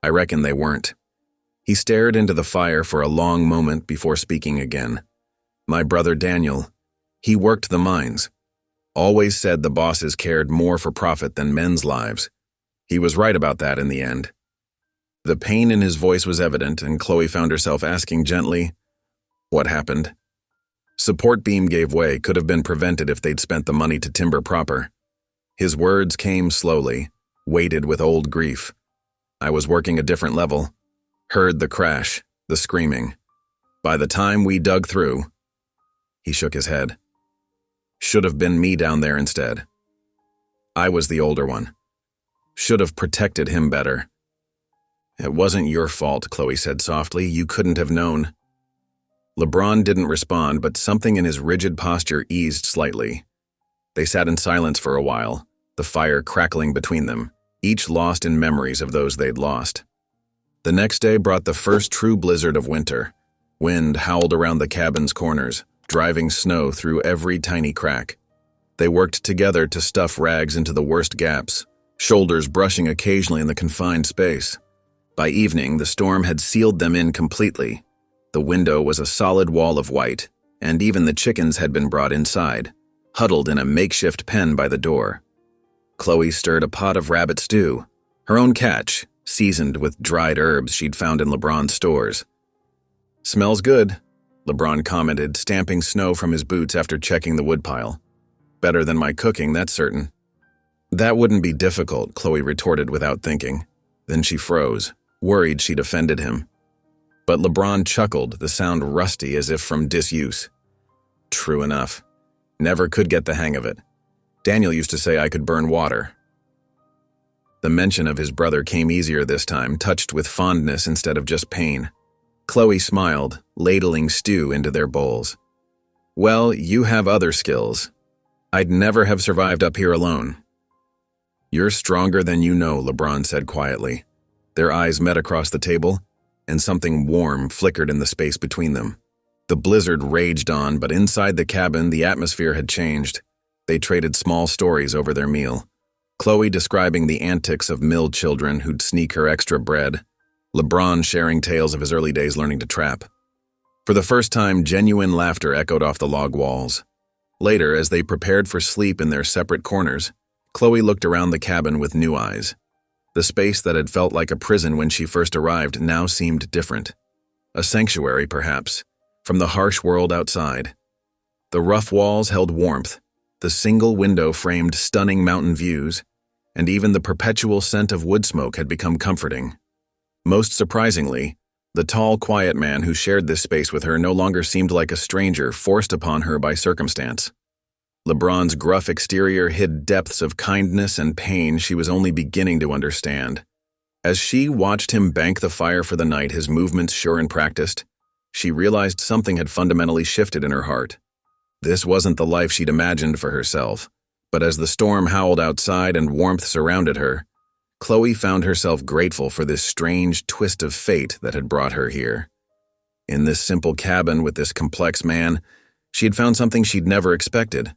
"I reckon they weren't." He stared into the fire for a long moment before speaking again. "My brother Daniel, he worked the mines. Always said the bosses cared more for profit than men's lives. He was right about that in the end." The pain in his voice was evident, and Chloe found herself asking gently, "What happened?" Support beam gave way, could have been prevented if they'd spent the money to timber proper. His words came slowly, weighted with old grief. "I was working a different level. Heard the crash, the screaming. By the time we dug through..." He shook his head. "Should have been me down there instead. I was the older one. Should have protected him better." "It wasn't your fault," Chloe said softly. "You couldn't have known." LeBron didn't respond, but something in his rigid posture eased slightly. They sat in silence for a while, the fire crackling between them, each lost in memories of those they'd lost. The next day brought the first true blizzard of winter. Wind howled around the cabin's corners, driving snow through every tiny crack. They worked together to stuff rags into the worst gaps, shoulders brushing occasionally in the confined space. By evening, the storm had sealed them in completely. The window was a solid wall of white, and even the chickens had been brought inside, huddled in a makeshift pen by the door. Chloe stirred a pot of rabbit stew, her own catch, seasoned with dried herbs she'd found in LeBron's stores. "Smells good," LeBron commented, stamping snow from his boots after checking the woodpile. "Better than my cooking, that's certain." "That wouldn't be difficult," Chloe retorted without thinking. Then she froze, worried she'd offended him. But LeBron chuckled, the sound rusty as if from disuse. "True enough. Never could get the hang of it. Daniel used to say I could burn water." The mention of his brother came easier this time, touched with fondness instead of just pain. Chloe smiled, ladling stew into their bowls. "Well, you have other skills. I'd never have survived up here alone." "You're stronger than you know," LeBron said quietly. Their eyes met across the table, and something warm flickered in the space between them. The blizzard raged on, but inside the cabin, the atmosphere had changed. They traded small stories over their meal. Chloe describing the antics of mill children who'd sneak her extra bread. LeBron sharing tales of his early days learning to trap. For the first time, genuine laughter echoed off the log walls. Later, as they prepared for sleep in their separate corners, Chloe looked around the cabin with new eyes. The space that had felt like a prison when she first arrived now seemed different. A sanctuary, perhaps, from the harsh world outside. The rough walls held warmth, The single window framed stunning mountain views, and even the perpetual scent of wood smoke had become comforting. Most surprisingly, the tall, quiet man who shared this space with her no longer seemed like a stranger forced upon her by circumstance. LeBron's gruff exterior hid depths of kindness and pain she was only beginning to understand. As she watched him bank the fire for the night, his movements sure and practiced, she realized something had fundamentally shifted in her heart. This wasn't the life she'd imagined for herself, but as the storm howled outside and warmth surrounded her, Chloe found herself grateful for this strange twist of fate that had brought her here. In this simple cabin with this complex man, she had found something she'd never expected,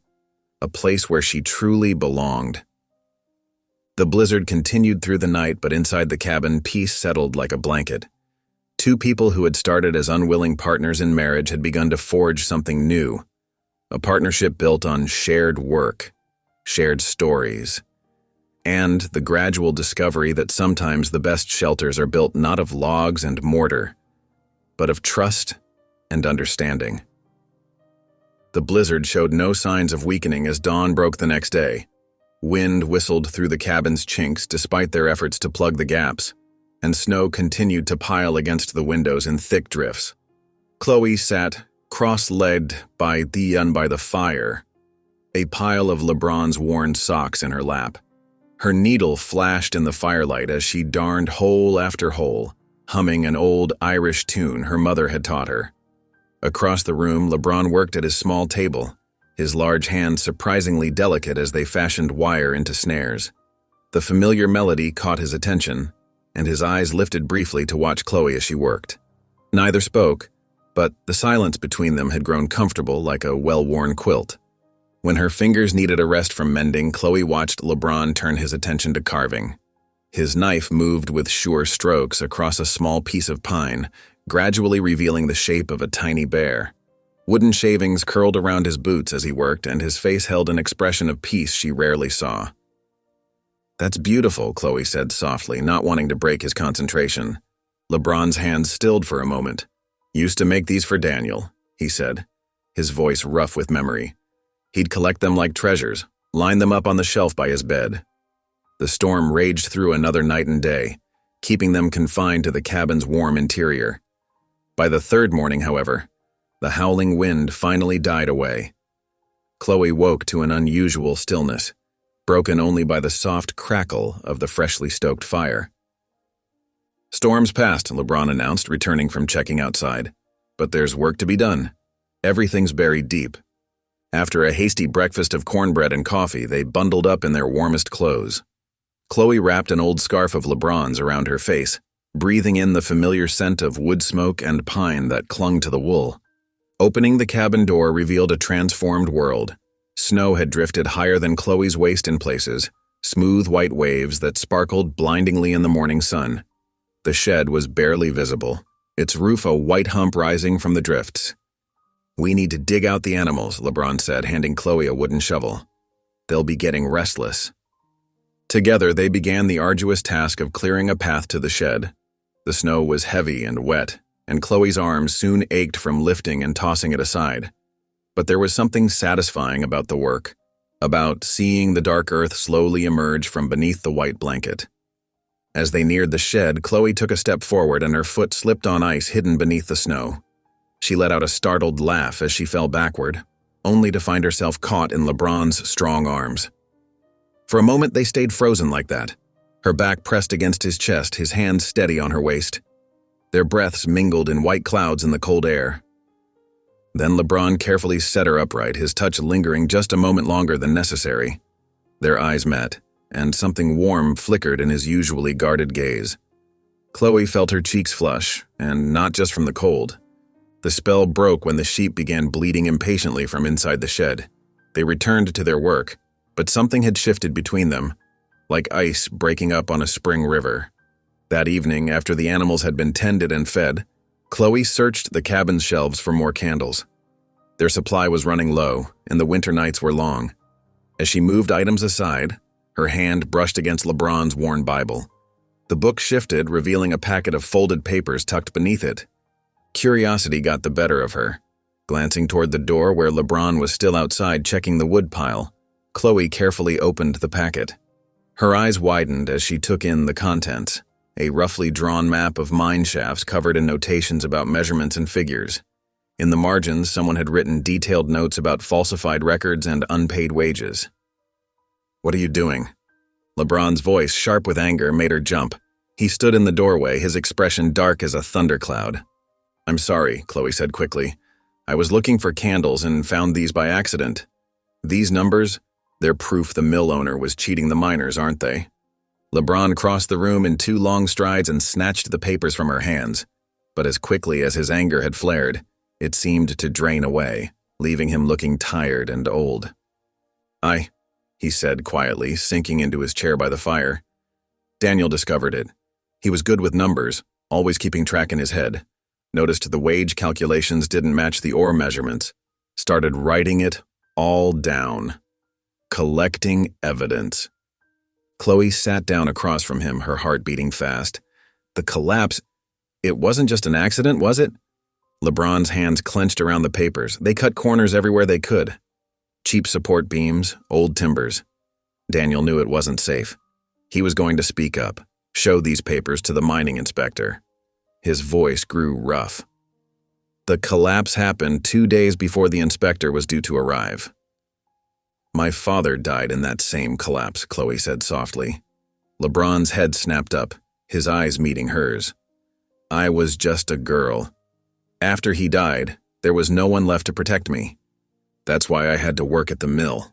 a place where she truly belonged. The blizzard continued through the night, but inside the cabin, peace settled like a blanket. Two people who had started as unwilling partners in marriage had begun to forge something new, a partnership built on shared work, shared stories, and the gradual discovery that sometimes the best shelters are built not of logs and mortar, but of trust and understanding. The blizzard showed no signs of weakening as dawn broke the next day. Wind whistled through the cabin's chinks despite their efforts to plug the gaps, and snow continued to pile against the windows in thick drifts. Chloe sat cross-legged by the fire, a pile of LeBron's worn socks in her lap. Her needle flashed in the firelight as she darned hole after hole, humming an old Irish tune her mother had taught her. Across the room, LeBron worked at his small table, his large hands surprisingly delicate as they fashioned wire into snares. The familiar melody caught his attention, and his eyes lifted briefly to watch Chloe as she worked. Neither spoke, but the silence between them had grown comfortable like a well-worn quilt. When her fingers needed a rest from mending, Chloe watched LeBron turn his attention to carving. His knife moved with sure strokes across a small piece of pine, gradually revealing the shape of a tiny bear. Wooden shavings curled around his boots as he worked, and his face held an expression of peace she rarely saw. "That's beautiful," Chloe said softly, not wanting to break his concentration. LeBron's hands stilled for a moment. "Used to make these for Daniel," he said, his voice rough with memory. He'd collect them like treasures, line them up on the shelf by his bed. The storm raged through another night and day, keeping them confined to the cabin's warm interior. By the third morning, however, the howling wind finally died away. Chloe woke to an unusual stillness, broken only by the soft crackle of the freshly stoked fire. "Storm's past," LeBron announced, returning from checking outside. "But there's work to be done. Everything's buried deep." After a hasty breakfast of cornbread and coffee, they bundled up in their warmest clothes. Chloe wrapped an old scarf of LeBron's around her face, breathing in the familiar scent of wood smoke and pine that clung to the wool. Opening the cabin door revealed a transformed world. Snow had drifted higher than Chloe's waist in places, smooth white waves that sparkled blindingly in the morning sun. The shed was barely visible, its roof a white hump rising from the drifts. "We need to dig out the animals," LeBron said, handing Chloe a wooden shovel. "They'll be getting restless." Together, they began the arduous task of clearing a path to the shed. The snow was heavy and wet, and Chloe's arms soon ached from lifting and tossing it aside. But there was something satisfying about the work, about seeing the dark earth slowly emerge from beneath the white blanket. As they neared the shed, Chloe took a step forward and her foot slipped on ice hidden beneath the snow. She let out a startled laugh as she fell backward, only to find herself caught in LeBron's strong arms. For a moment they stayed frozen like that, her back pressed against his chest, his hands steady on her waist. Their breaths mingled in white clouds in the cold air. Then LeBron carefully set her upright, his touch lingering just a moment longer than necessary. Their eyes met, and something warm flickered in his usually guarded gaze. Chloe felt her cheeks flush, and not just from the cold. The spell broke when the sheep began bleating impatiently from inside the shed. They returned to their work, but something had shifted between them, like ice breaking up on a spring river. That evening, after the animals had been tended and fed, Chloe searched the cabin's shelves for more candles. Their supply was running low, and the winter nights were long. As she moved items aside, her hand brushed against LeBron's worn Bible. The book shifted, revealing a packet of folded papers tucked beneath it. Curiosity got the better of her. Glancing toward the door where LeBron was still outside checking the wood pile, Chloe carefully opened the packet. Her eyes widened as she took in the contents, a roughly drawn map of mine shafts covered in notations about measurements and figures. In the margins, someone had written detailed notes about falsified records and unpaid wages. "What are you doing?" LeBron's voice, sharp with anger, made her jump. He stood in the doorway, his expression dark as a thundercloud. "I'm sorry," Chloe said quickly. "I was looking for candles and found these by accident. These numbers, they're proof the mill owner was cheating the miners, aren't they?" LeBron crossed the room in 2 long strides and snatched the papers from her hands. But as quickly as his anger had flared, it seemed to drain away, leaving him looking tired and old. He said quietly, sinking into his chair by the fire. Daniel discovered it. He was good with numbers, always keeping track in his head. Noticed the wage calculations didn't match the ore measurements. Started writing it all down. Collecting evidence. Chloe sat down across from him, her heart beating fast. The collapse, it wasn't just an accident, was it? LeBron's hands clenched around the papers. They cut corners everywhere they could. Cheap support beams, old timbers. Daniel knew it wasn't safe. He was going to speak up, show these papers to the mining inspector. His voice grew rough. The collapse happened 2 days before the inspector was due to arrive. "My father died in that same collapse," Chloe said softly. LeBron's head snapped up, his eyes meeting hers. "I was just a girl. After he died, there was no one left to protect me. That's why I had to work at the mill."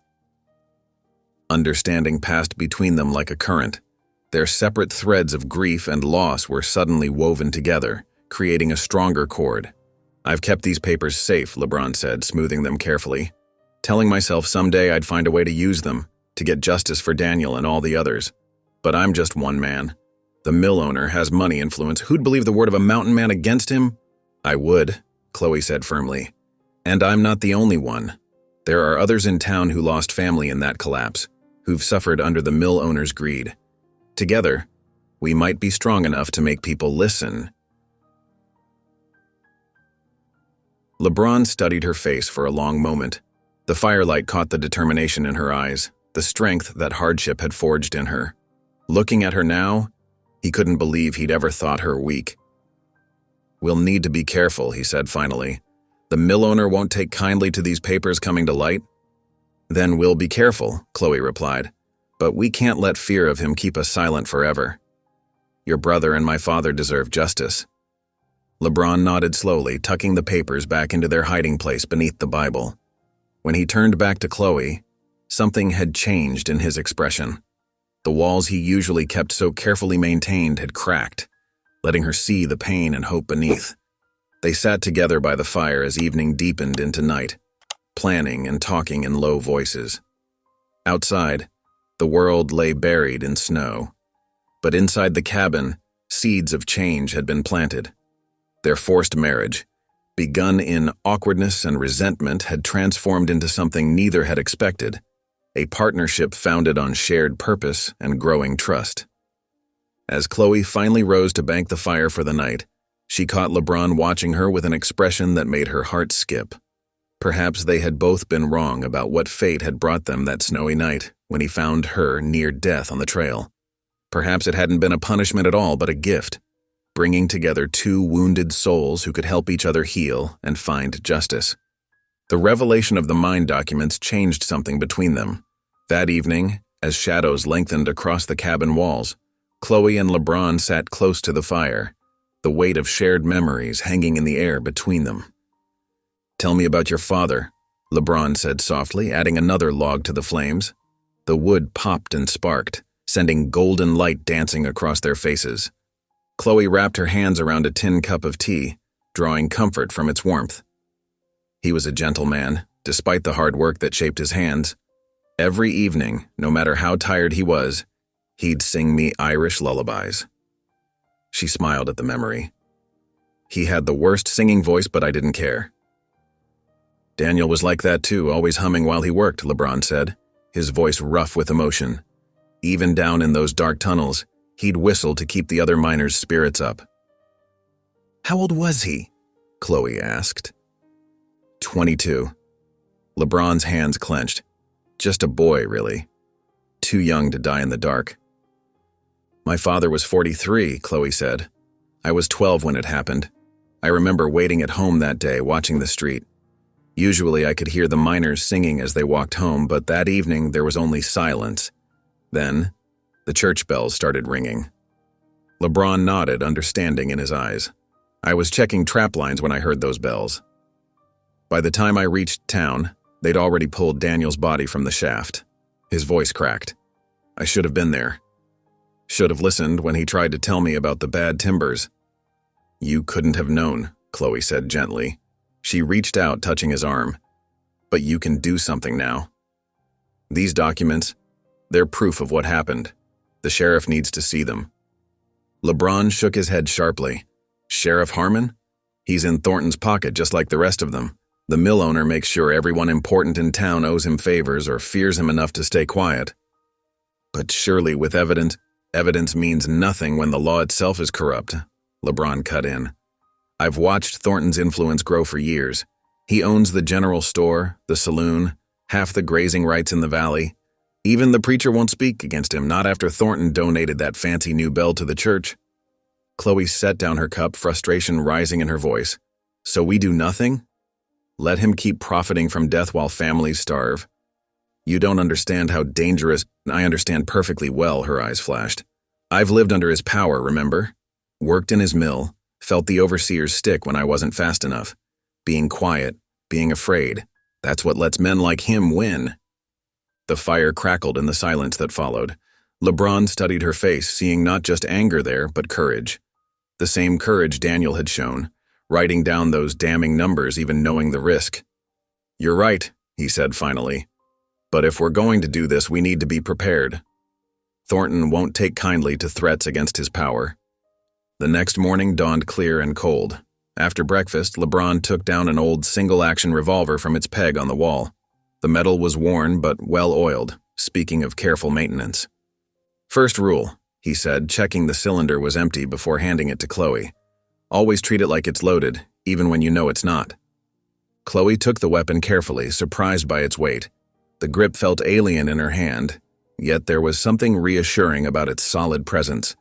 Understanding passed between them like a current. Their separate threads of grief and loss were suddenly woven together, creating a stronger cord. "I've kept these papers safe," LeBron said, smoothing them carefully, telling myself someday I'd find a way to use them, to get justice for Daniel and all the others. But I'm just one man. The mill owner has money influence. Who'd believe the word of a mountain man against him? "I would," Chloe said firmly. "And I'm not the only one. There are others in town who lost family in that collapse, who've suffered under the mill owner's greed. Together, we might be strong enough to make people listen." LeBron studied her face for a long moment. The firelight caught the determination in her eyes, the strength that hardship had forged in her. Looking at her now, he couldn't believe he'd ever thought her weak. "We'll need to be careful," he said finally. "The mill owner won't take kindly to these papers coming to light?" "Then we'll be careful," Chloe replied. "But we can't let fear of him keep us silent forever. Your brother and my father deserve justice." LeBron nodded slowly, tucking the papers back into their hiding place beneath the Bible. When he turned back to Chloe, something had changed in his expression. The walls he usually kept so carefully maintained had cracked, letting her see the pain and hope beneath. They sat together by the fire as evening deepened into night, planning and talking in low voices. Outside, the world lay buried in snow. But inside the cabin, seeds of change had been planted. Their forced marriage, begun in awkwardness and resentment, had transformed into something neither had expected, a partnership founded on shared purpose and growing trust. As Chloe finally rose to bank the fire for the night, she caught LeBron watching her with an expression that made her heart skip. Perhaps they had both been wrong about what fate had brought them that snowy night when he found her near death on the trail. Perhaps it hadn't been a punishment at all, but a gift, bringing together 2 wounded souls who could help each other heal and find justice. The revelation of the mine documents changed something between them. That evening, as shadows lengthened across the cabin walls, Chloe and LeBron sat close to the fire, the weight of shared memories hanging in the air between them. "Tell me about your father," LeBron said softly, adding another log to the flames. The wood popped and sparked, sending golden light dancing across their faces. Chloe wrapped her hands around a tin cup of tea, drawing comfort from its warmth. "He was a gentle man, despite the hard work that shaped his hands. Every evening, no matter how tired he was, he'd sing me Irish lullabies." She smiled at the memory. "He had the worst singing voice, but I didn't care." "Daniel was like that too, always humming while he worked," LeBron said, his voice rough with emotion. "Even down in those dark tunnels, he'd whistle to keep the other miners' spirits up." "How old was he?" Chloe asked. 22. LeBron's hands clenched. Just a boy, really. Too young to die in the dark. My father was 43, Chloe said. I was 12 when it happened. I remember waiting at home that day, watching the street. Usually I could hear the miners singing as they walked home, but that evening there was only silence. Then, the church bells started ringing. LeBron nodded, understanding in his eyes. I was checking trap lines when I heard those bells. By the time I reached town, they'd already pulled Daniel's body from the shaft. His voice cracked. I should have been there. Should have listened when he tried to tell me about the bad timbers. You couldn't have known, Chloe said gently. She reached out, touching his arm. But you can do something now. These documents, they're proof of what happened. The sheriff needs to see them. LeBron shook his head sharply. Sheriff Harmon? He's in Thornton's pocket just like the rest of them. The mill owner makes sure everyone important in town owes him favors or fears him enough to stay quiet. But surely with evidence means nothing when the law itself is corrupt, LeBron cut in. I've watched Thornton's influence grow for years. He owns the general store, the saloon, half the grazing rights in the valley. Even the preacher won't speak against him, not after Thornton donated that fancy new bell to the church. Chloe set down her cup, frustration rising in her voice. So we do nothing? Let him keep profiting from death while families starve. You don't understand how dangerous— I understand perfectly well, her eyes flashed. I've lived under his power, remember? Worked in his mill, felt the overseer's stick when I wasn't fast enough. Being quiet, being afraid, that's what lets men like him win. The fire crackled in the silence that followed. LeBron studied her face, seeing not just anger there, but courage. The same courage Daniel had shown, writing down those damning numbers even knowing the risk. You're right, he said finally. But if we're going to do this, we need to be prepared. Thornton won't take kindly to threats against his power. The next morning dawned clear and cold. After breakfast, LeBron took down an old single-action revolver from its peg on the wall. The metal was worn but well-oiled, speaking of careful maintenance. First rule, he said, checking the cylinder was empty before handing it to Chloe. Always treat it like it's loaded, even when you know it's not. Chloe took the weapon carefully, surprised by its weight. The grip felt alien in her hand, yet there was something reassuring about its solid presence.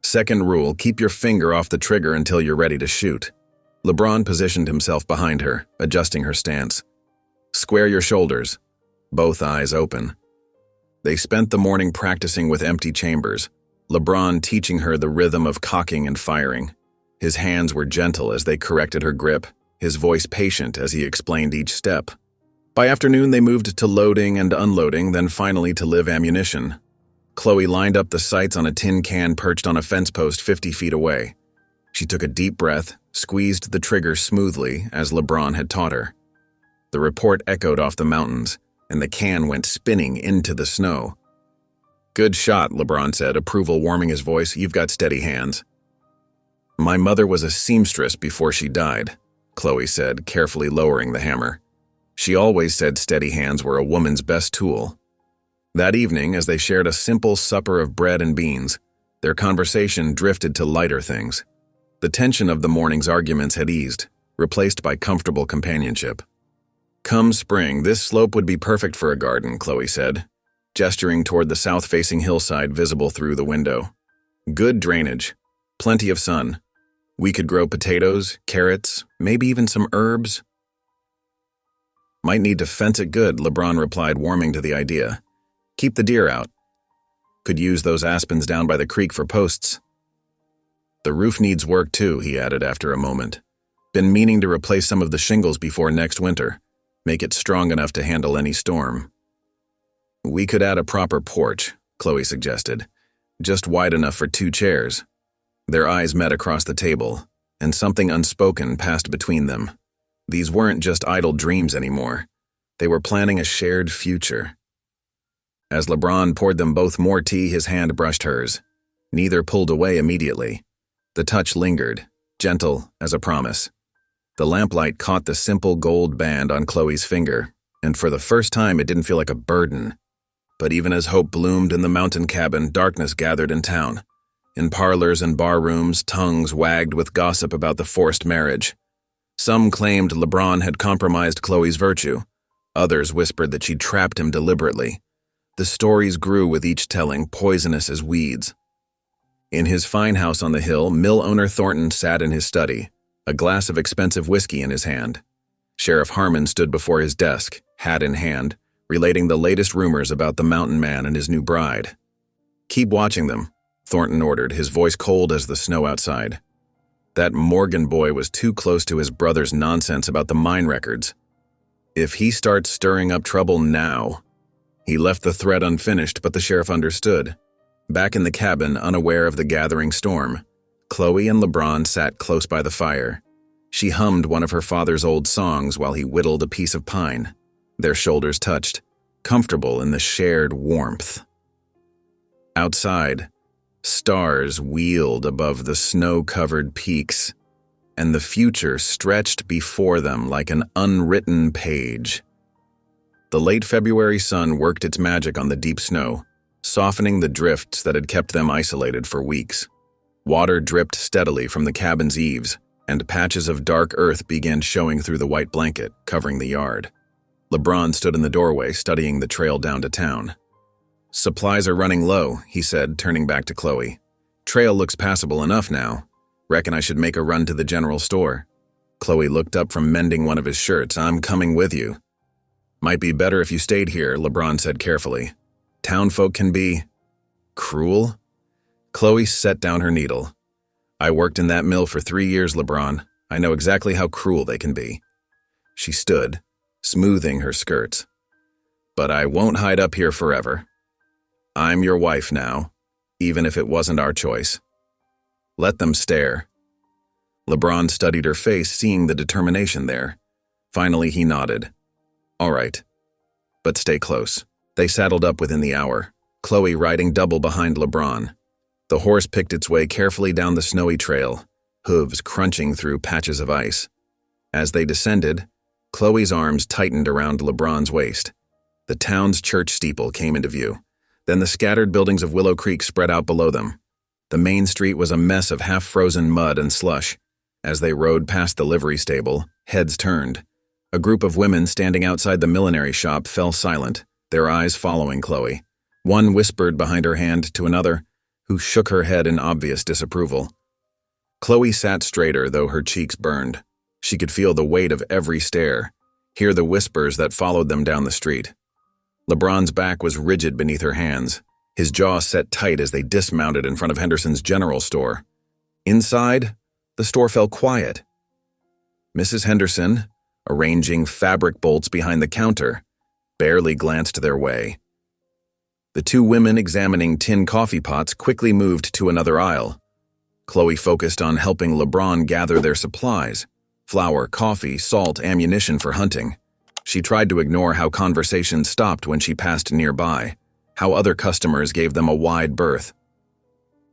Second rule, keep your finger off the trigger until you're ready to shoot. LeBron positioned himself behind her, adjusting her stance. Square your shoulders, both eyes open. They spent the morning practicing with empty chambers, LeBron teaching her the rhythm of cocking and firing. His hands were gentle as they corrected her grip, his voice patient as he explained each step. By afternoon, they moved to loading and unloading, then finally to live ammunition. Chloe lined up the sights on a tin can perched on a fence post 50 feet away. She took a deep breath, squeezed the trigger smoothly as LeBron had taught her. The report echoed off the mountains, and the can went spinning into the snow. Good shot, LeBron said, approval warming his voice. You've got steady hands. My mother was a seamstress before she died, Chloe said, carefully lowering the hammer. She always said steady hands were a woman's best tool. That evening, as they shared a simple supper of bread and beans, their conversation drifted to lighter things. The tension of the morning's arguments had eased, replaced by comfortable companionship. Come spring, this slope would be perfect for a garden, Chloe said, gesturing toward the south-facing hillside visible through the window. Good drainage, plenty of sun. We could grow potatoes, carrots, maybe even some herbs. Might need to fence it good, LeBron replied, warming to the idea. Keep the deer out. Could use those aspens down by the creek for posts. The roof needs work too, he added after a moment. Been meaning to replace some of the shingles before next winter. Make it strong enough to handle any storm. We could add a proper porch, Chloe suggested. Just wide enough for 2 chairs. Their eyes met across the table, and something unspoken passed between them. These weren't just idle dreams anymore. They were planning a shared future. As LeBron poured them both more tea, his hand brushed hers. Neither pulled away immediately. The touch lingered, gentle as a promise. The lamplight caught the simple gold band on Chloe's finger, and for the first time it didn't feel like a burden. But even as hope bloomed in the mountain cabin, darkness gathered in town. In parlors and bar rooms, tongues wagged with gossip about the forced marriage. Some claimed LeBron had compromised Chloe's virtue. Others whispered that she'd trapped him deliberately. The stories grew with each telling, poisonous as weeds. In his fine house on the hill, mill owner Thornton sat in his study, a glass of expensive whiskey in his hand. Sheriff Harmon stood before his desk, hat in hand, relating the latest rumors about the mountain man and his new bride. "Keep watching them," Thornton ordered, his voice cold as the snow outside. That Morgan boy was too close to his brother's nonsense about the mine records. If he starts stirring up trouble now— He left the threat unfinished, but the sheriff understood. Back in the cabin, unaware of the gathering storm, Chloe and LeBron sat close by the fire. She hummed one of her father's old songs while he whittled a piece of pine. Their shoulders touched, comfortable in the shared warmth. Outside, stars wheeled above the snow-covered peaks, and the future stretched before them like an unwritten page. The late February sun worked its magic on the deep snow, softening the drifts that had kept them isolated for weeks. Water dripped steadily from the cabin's eaves, and patches of dark earth began showing through the white blanket covering the yard. LeBron stood in the doorway, studying the trail down to town. "Supplies are running low," he said, turning back to Chloe. "Trail looks passable enough now. Reckon I should make a run to the general store." Chloe looked up from mending one of his shirts. "I'm coming with you." "Might be better if you stayed here," LeBron said carefully. "Townfolk can be cruel." Chloe set down her needle. "I worked in that mill for 3 years, LeBron. I know exactly how cruel they can be." She stood, smoothing her skirts. "But I won't hide up here forever. I'm your wife now, even if it wasn't our choice." "Let them stare." LeBron studied her face, seeing the determination there. Finally, he nodded. "All right, but stay close." They saddled up within the hour, Chloe riding double behind LeBron. The horse picked its way carefully down the snowy trail, hooves crunching through patches of ice. As they descended, Chloe's arms tightened around LeBron's waist. The town's church steeple came into view. Then the scattered buildings of Willow Creek spread out below them. The main street was a mess of half-frozen mud and slush. As they rode past the livery stable, heads turned. A group of women standing outside the millinery shop fell silent, their eyes following Chloe. One whispered behind her hand to another, who shook her head in obvious disapproval. Chloe sat straighter, though her cheeks burned. She could feel the weight of every stare, hear the whispers that followed them down the street. LeBron's back was rigid beneath her hands, his jaw set tight as they dismounted in front of Henderson's general store. Inside, the store felt quiet. Mrs. Henderson, arranging fabric bolts behind the counter, barely glanced their way. The two women examining tin coffee pots quickly moved to another aisle. Chloe focused on helping LeBron gather their supplies: flour, coffee, salt, ammunition for hunting. She tried to ignore how conversations stopped when she passed nearby, how other customers gave them a wide berth.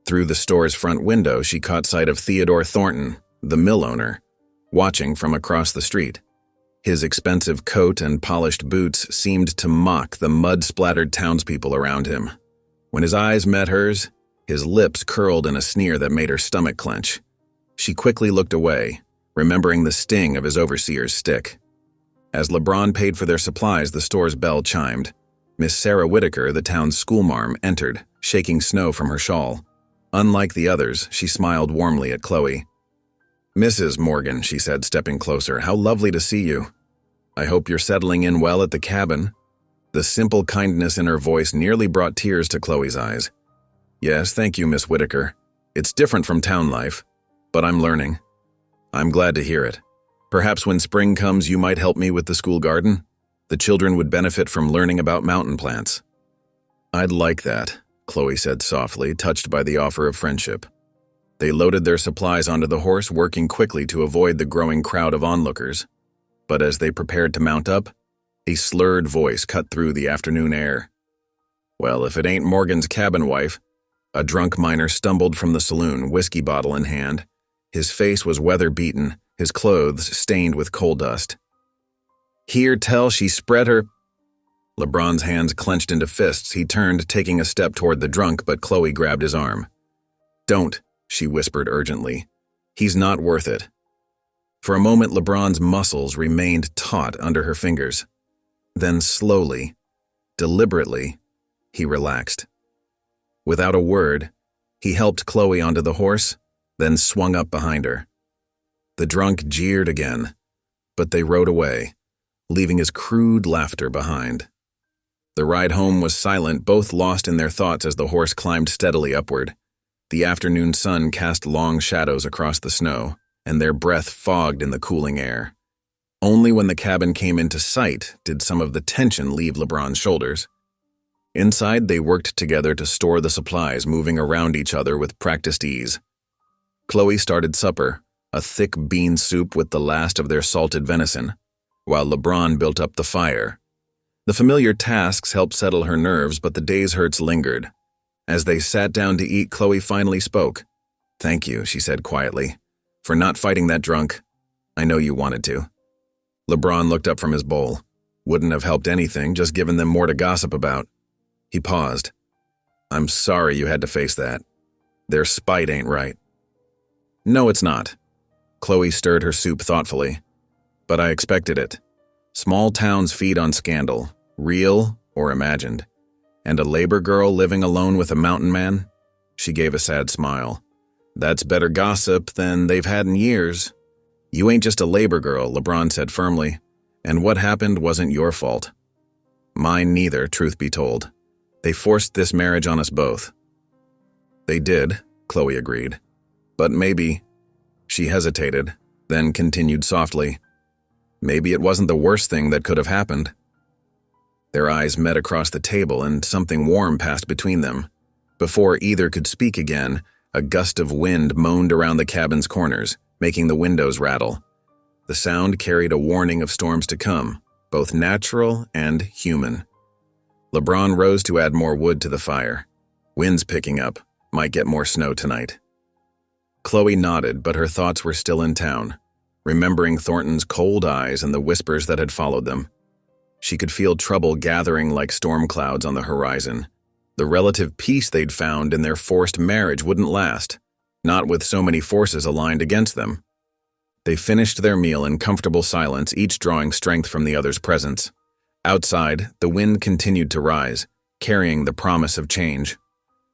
Through the store's front window, she caught sight of Theodore Thornton, the mill owner, watching from across the street. His expensive coat and polished boots seemed to mock the mud-splattered townspeople around him. When his eyes met hers, his lips curled in a sneer that made her stomach clench. She quickly looked away, remembering the sting of his overseer's stick. As LeBron paid for their supplies, the store's bell chimed. Miss Sarah Whitaker, the town's schoolmarm, entered, shaking snow from her shawl. Unlike the others, she smiled warmly at Chloe. "Mrs. Morgan," she said, stepping closer, "how lovely to see you. I hope you're settling in well at the cabin." The simple kindness in her voice nearly brought tears to Chloe's eyes. "Yes, thank you, Miss Whitaker. It's different from town life, but I'm learning. I'm glad to hear it. Perhaps when spring comes you might help me with the school garden? The children would benefit from learning about mountain plants." "I'd like that," Chloe said softly, touched by the offer of friendship. They loaded their supplies onto the horse, working quickly to avoid the growing crowd of onlookers. But as they prepared to mount up, a slurred voice cut through the afternoon air. "Well, if it ain't Morgan's cabin wife." A drunk miner stumbled from the saloon, whiskey bottle in hand. His face was weather-beaten, his clothes stained with coal dust. "Hear tell she spread her—" LeBron's hands clenched into fists. He turned, taking a step toward the drunk, but Chloe grabbed his arm. "Don't," she whispered urgently. "He's not worth it." For a moment, LeBron's muscles remained taut under her fingers. Then slowly, deliberately, he relaxed. Without a word, he helped Chloe onto the horse, then swung up behind her. The drunk jeered again, but they rode away, leaving his crude laughter behind. The ride home was silent, both lost in their thoughts as the horse climbed steadily upward. The afternoon sun cast long shadows across the snow, and their breath fogged in the cooling air. Only when the cabin came into sight did some of the tension leave LeBron's shoulders. Inside, they worked together to store the supplies, moving around each other with practiced ease. Chloe started supper, a thick bean soup with the last of their salted venison, while LeBron built up the fire. The familiar tasks helped settle her nerves, but the day's hurts lingered. As they sat down to eat, Chloe finally spoke. "Thank you," she said quietly, "for not fighting that drunk. I know you wanted to." LeBron looked up from his bowl. Wouldn't have helped anything, just given them more to gossip about. He paused. "I'm sorry you had to face that. Their spite ain't right." "No, it's not." Chloe stirred her soup thoughtfully. "But I expected it. Small towns feed on scandal, real or imagined. And a labor girl living alone with a mountain man?" She gave a sad smile. "That's better gossip than they've had in years." "You ain't just a labor girl," LeBron said firmly. "And what happened wasn't your fault." "Mine neither, truth be told. They forced this marriage on us both." "They did," Chloe agreed. "But maybe—" She hesitated, then continued softly. "Maybe it wasn't the worst thing that could have happened." Their eyes met across the table and something warm passed between them. Before either could speak again, a gust of wind moaned around the cabin's corners, making the windows rattle. The sound carried a warning of storms to come, both natural and human. LeBron rose to add more wood to the fire. "Wind's picking up. Might get more snow tonight." Chloe nodded, but her thoughts were still in town, remembering Thornton's cold eyes and the whispers that had followed them. She could feel trouble gathering like storm clouds on the horizon. The relative peace they'd found in their forced marriage wouldn't last, not with so many forces aligned against them. They finished their meal in comfortable silence, each drawing strength from the other's presence. Outside, the wind continued to rise, carrying the promise of change.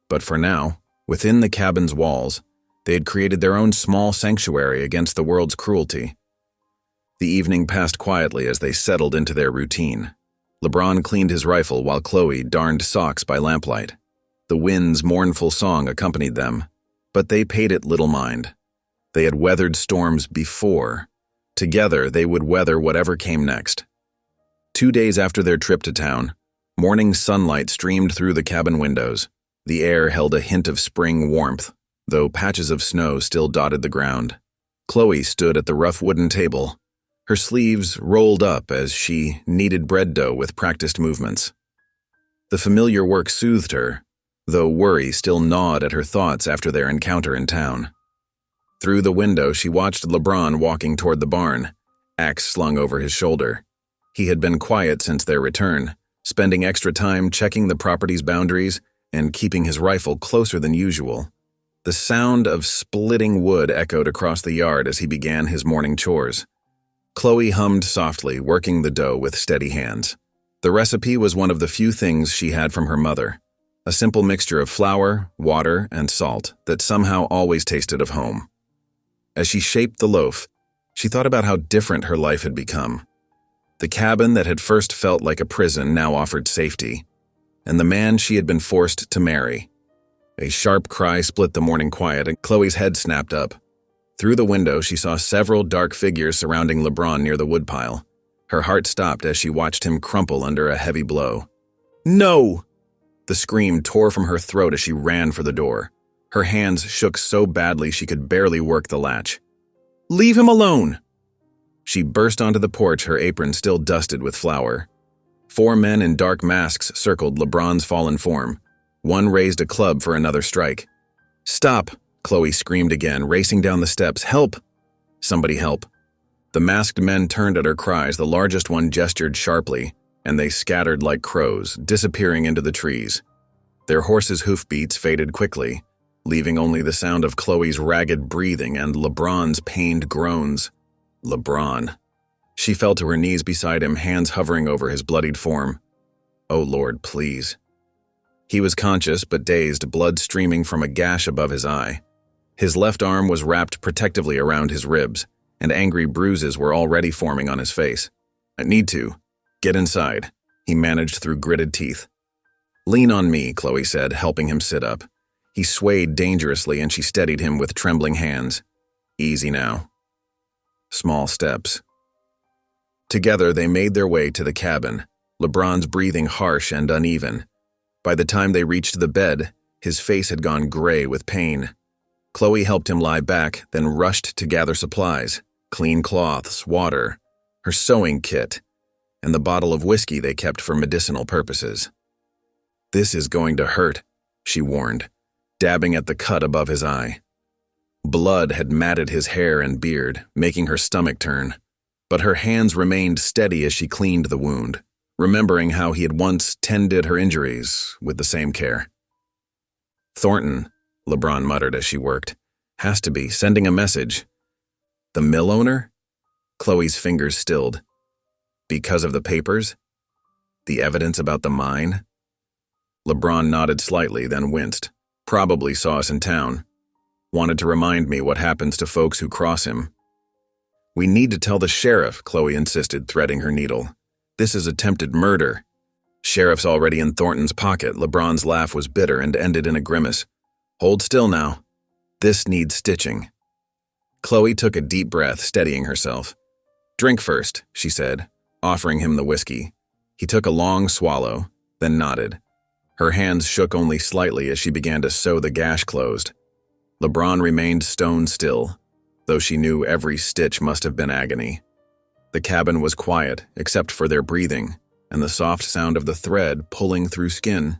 But for now, within the cabin's walls, they had created their own small sanctuary against the world's cruelty. The evening passed quietly as they settled into their routine. LeBron cleaned his rifle while Chloe darned socks by lamplight. The wind's mournful song accompanied them, but they paid it little mind. They had weathered storms before. Together, they would weather whatever came next. 2 days after their trip to town, morning sunlight streamed through the cabin windows. The air held a hint of spring warmth, though patches of snow still dotted the ground. Chloe stood at the rough wooden table, her sleeves rolled up as she kneaded bread dough with practiced movements. The familiar work soothed her, though worry still gnawed at her thoughts after their encounter in town. Through the window, she watched LeBron walking toward the barn, axe slung over his shoulder. He had been quiet since their return, spending extra time checking the property's boundaries and keeping his rifle closer than usual. The sound of splitting wood echoed across the yard as he began his morning chores. Chloe hummed softly, working the dough with steady hands. The recipe was one of the few things she had from her mother, a simple mixture of flour, water, and salt that somehow always tasted of home. As she shaped the loaf, she thought about how different her life had become. The cabin that had first felt like a prison now offered safety, and the man she had been forced to marry. A sharp cry split the morning quiet, and Chloe's head snapped up. Through the window, she saw several dark figures surrounding LeBron near the woodpile. Her heart stopped as she watched him crumple under a heavy blow. "No!" The scream tore from her throat as she ran for the door. Her hands shook so badly she could barely work the latch. "Leave him alone!" She burst onto the porch, her apron still dusted with flour. 4 men in dark masks circled LeBron's fallen form. One raised a club for another strike. "Stop!" Chloe screamed again, racing down the steps. "Help! Somebody help!" The masked men turned at her cries. The largest one gestured sharply, and they scattered like crows, disappearing into the trees. Their horses' hoofbeats faded quickly, leaving only the sound of Chloe's ragged breathing and LeBron's pained groans. LeBron. She fell to her knees beside him, hands hovering over his bloodied form. Oh Lord, please. He was conscious but dazed, blood streaming from a gash above his eye. His left arm was wrapped protectively around his ribs, and angry bruises were already forming on his face. I need to. Get inside, he managed through gritted teeth. Lean on me, Chloe said, helping him sit up. He swayed dangerously and she steadied him with trembling hands. Easy now. Small steps. Together they made their way to the cabin, LeBron's breathing harsh and uneven. By the time they reached the bed, his face had gone gray with pain. Chloe helped him lie back, then rushed to gather supplies, clean cloths, water, her sewing kit, and the bottle of whiskey they kept for medicinal purposes. This is going to hurt, she warned, dabbing at the cut above his eye. Blood had matted his hair and beard, making her stomach turn, but her hands remained steady as she cleaned the wound, remembering how he had once tended her injuries with the same care. Thornton, LeBron muttered as she worked, has to be sending a message. The mill owner? Chloe's fingers stilled. Because of the papers? The evidence about the mine? LeBron nodded slightly, then winced. Probably saw us in town. Wanted to remind me what happens to folks who cross him. We need to tell the sheriff, Chloe insisted, threading her needle. This is attempted murder. Sheriff's already in Thornton's pocket. LeBron's laugh was bitter and ended in a grimace. Hold still now. This needs stitching. Chloe took a deep breath, steadying herself. Drink first, she said, offering him the whiskey. He took a long swallow, then nodded. Her hands shook only slightly as she began to sew the gash closed. LeBron remained stone still, though she knew every stitch must have been agony. The cabin was quiet, except for their breathing, and the soft sound of the thread pulling through skin.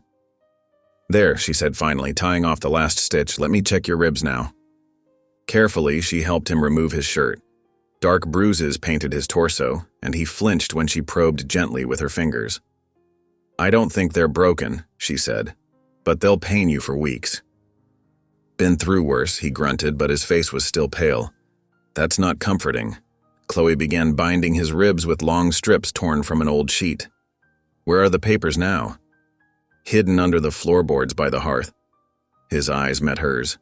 There, she said finally, tying off the last stitch, let me check your ribs now. Carefully, she helped him remove his shirt. Dark bruises painted his torso, and he flinched when she probed gently with her fingers. I don't think they're broken, she said, but they'll pain you for weeks. Been through worse, he grunted, but his face was still pale. That's not comforting. Chloe began binding his ribs with long strips torn from an old sheet. Where are the papers now? Hidden under the floorboards by the hearth. His eyes met hers.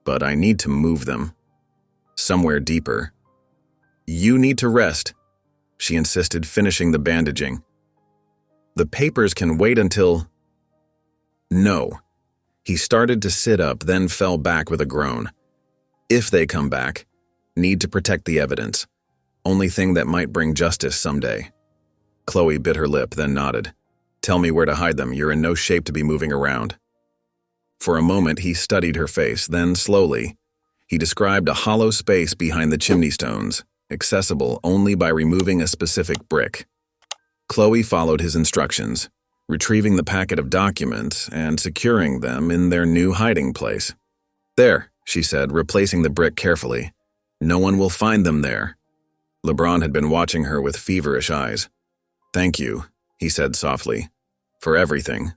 But I need to move them. Somewhere deeper. You need to rest, she insisted, finishing the bandaging. The papers can wait until... No. He started to sit up, then fell back with a groan. If they come back, need to protect the evidence. Only thing that might bring justice someday. Chloe bit her lip, then nodded. Tell me where to hide them. You're in no shape to be moving around. For a moment, he studied her face, then slowly, he described a hollow space behind the chimney stones, accessible only by removing a specific brick. Chloe followed his instructions, retrieving the packet of documents and securing them in their new hiding place. There, she said, replacing the brick carefully. No one will find them there. LeBron had been watching her with feverish eyes. Thank you, he said softly, for everything.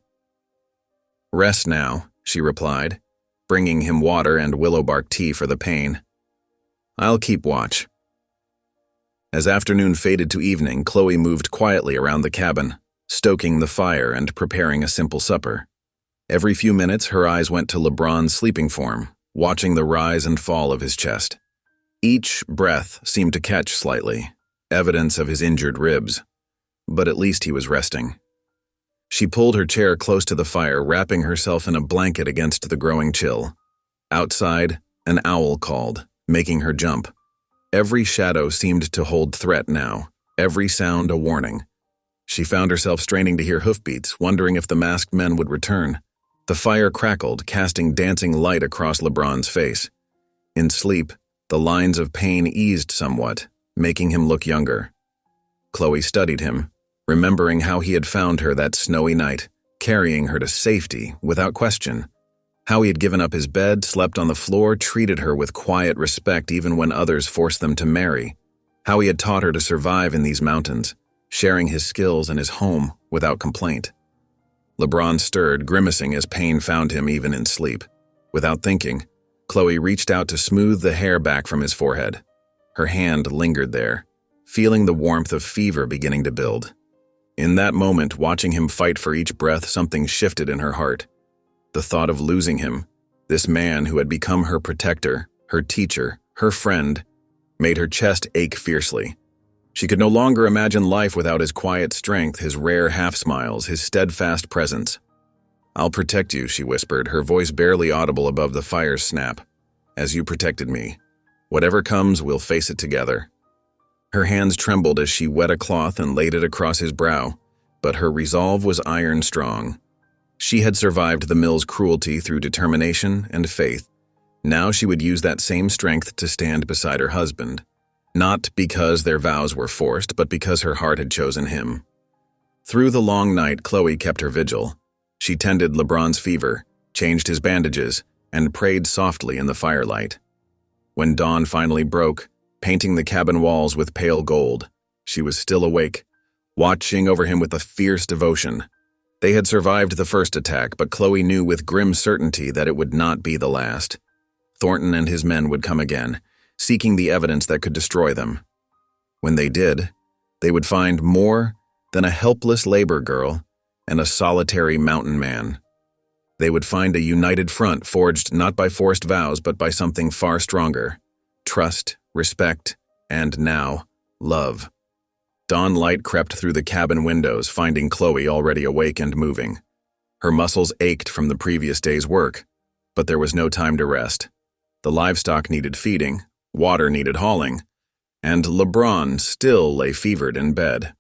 Rest now, she replied, bringing him water and willow bark tea for the pain. I'll keep watch. As afternoon faded to evening, Chloe moved quietly around the cabin, stoking the fire and preparing a simple supper. Every few minutes, her eyes went to LeBron's sleeping form, watching the rise and fall of his chest. Each breath seemed to catch slightly, evidence of his injured ribs, but at least he was resting. She pulled her chair close to the fire, wrapping herself in a blanket against the growing chill. Outside, an owl called, making her jump. Every shadow seemed to hold threat now, every sound a warning. She found herself straining to hear hoofbeats, wondering if the masked men would return. The fire crackled, casting dancing light across LeBron's face. In sleep, the lines of pain eased somewhat, making him look younger. Chloe studied him, remembering how he had found her that snowy night, carrying her to safety without question. How he had given up his bed, slept on the floor, treated her with quiet respect even when others forced them to marry. How he had taught her to survive in these mountains, sharing his skills and his home without complaint. LeBron stirred, grimacing as pain found him even in sleep. Without thinking, Chloe reached out to smooth the hair back from his forehead. Her hand lingered there, feeling the warmth of fever beginning to build. In that moment, watching him fight for each breath, something shifted in her heart. The thought of losing him, this man who had become her protector, her teacher, her friend, made her chest ache fiercely. She could no longer imagine life without his quiet strength, his rare half-smiles, his steadfast presence. "I'll protect you," she whispered, her voice barely audible above the fire's snap. "As you protected me. Whatever comes, we'll face it together." Her hands trembled as she wet a cloth and laid it across his brow, but her resolve was iron strong. She had survived the mill's cruelty through determination and faith. Now she would use that same strength to stand beside her husband, not because their vows were forced, but because her heart had chosen him. Through the long night, Chloe kept her vigil. She tended LeBron's fever, changed his bandages, and prayed softly in the firelight. When dawn finally broke, painting the cabin walls with pale gold, she was still awake, watching over him with a fierce devotion. They had survived the first attack, but Chloe knew with grim certainty that it would not be the last. Thornton and his men would come again, seeking the evidence that could destroy them. When they did, they would find more than a helpless labor girl and a solitary mountain man. They would find a united front forged not by forced vows but by something far stronger: trust, respect, and now, love. Dawn light crept through the cabin windows, finding Chloe already awake and moving. Her muscles ached from the previous day's work, but there was no time to rest. The livestock needed feeding, water needed hauling, and LeBron still lay fevered in bed.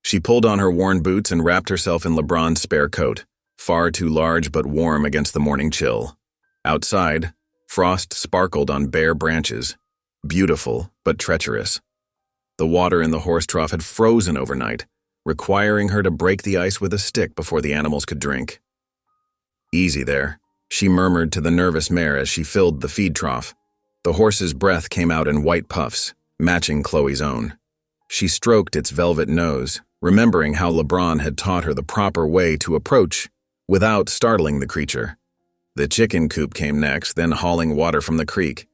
She pulled on her worn boots and wrapped herself in LeBron's spare coat, far too large but warm against the morning chill. Outside, frost sparkled on bare branches, beautiful but treacherous. The water in the horse trough had frozen overnight, requiring her to break the ice with a stick before the animals could drink. "Easy there," she murmured to the nervous mare as she filled the feed trough. The horse's breath came out in white puffs, matching Chloe's own. She stroked its velvet nose, remembering how LeBron had taught her the proper way to approach without startling the creature. The chicken coop came next, then hauling water from the creek.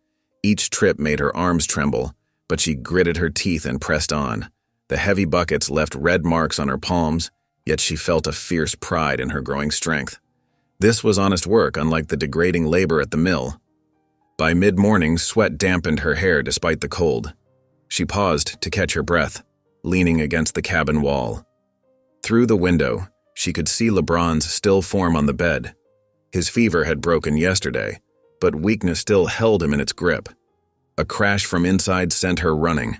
Each trip made her arms tremble, but she gritted her teeth and pressed on. The heavy buckets left red marks on her palms, yet she felt a fierce pride in her growing strength. This was honest work, unlike the degrading labor at the mill. By mid-morning, sweat dampened her hair despite the cold. She paused to catch her breath, leaning against the cabin wall. Through the window, she could see LeBron's still form on the bed. His fever had broken yesterday, but weakness still held him in its grip. A crash from inside sent her running.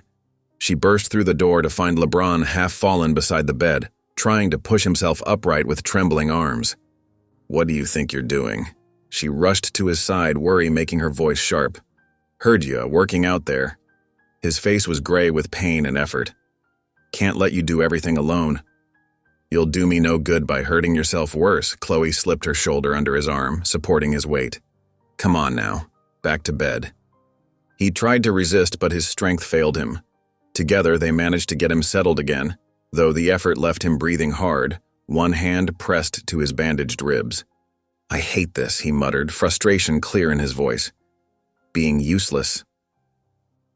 She burst through the door to find LeBron half fallen beside the bed, trying to push himself upright with trembling arms. "What do you think you're doing?" She rushed to his side, worry making her voice sharp. "Heard you, working out there." His face was gray with pain and effort. "Can't let you do everything alone." "You'll do me no good by hurting yourself worse." Chloe slipped her shoulder under his arm, supporting his weight. "Come on now, back to bed." He tried to resist, but his strength failed him. Together, they managed to get him settled again, though the effort left him breathing hard, one hand pressed to his bandaged ribs. "I hate this," he muttered, frustration clear in his voice. "Being useless."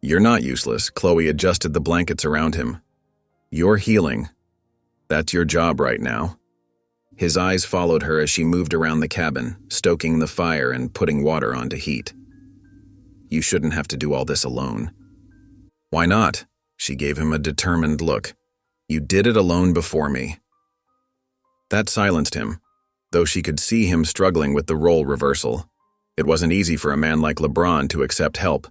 "You're not useless." Chloe adjusted the blankets around him. "You're healing. That's your job right now." His eyes followed her as she moved around the cabin, stoking the fire and putting water on to heat. "You shouldn't have to do all this alone." "Why not?" She gave him a determined look. "You did it alone before me." That silenced him, though she could see him struggling with the role reversal. It wasn't easy for a man like LeBron to accept help,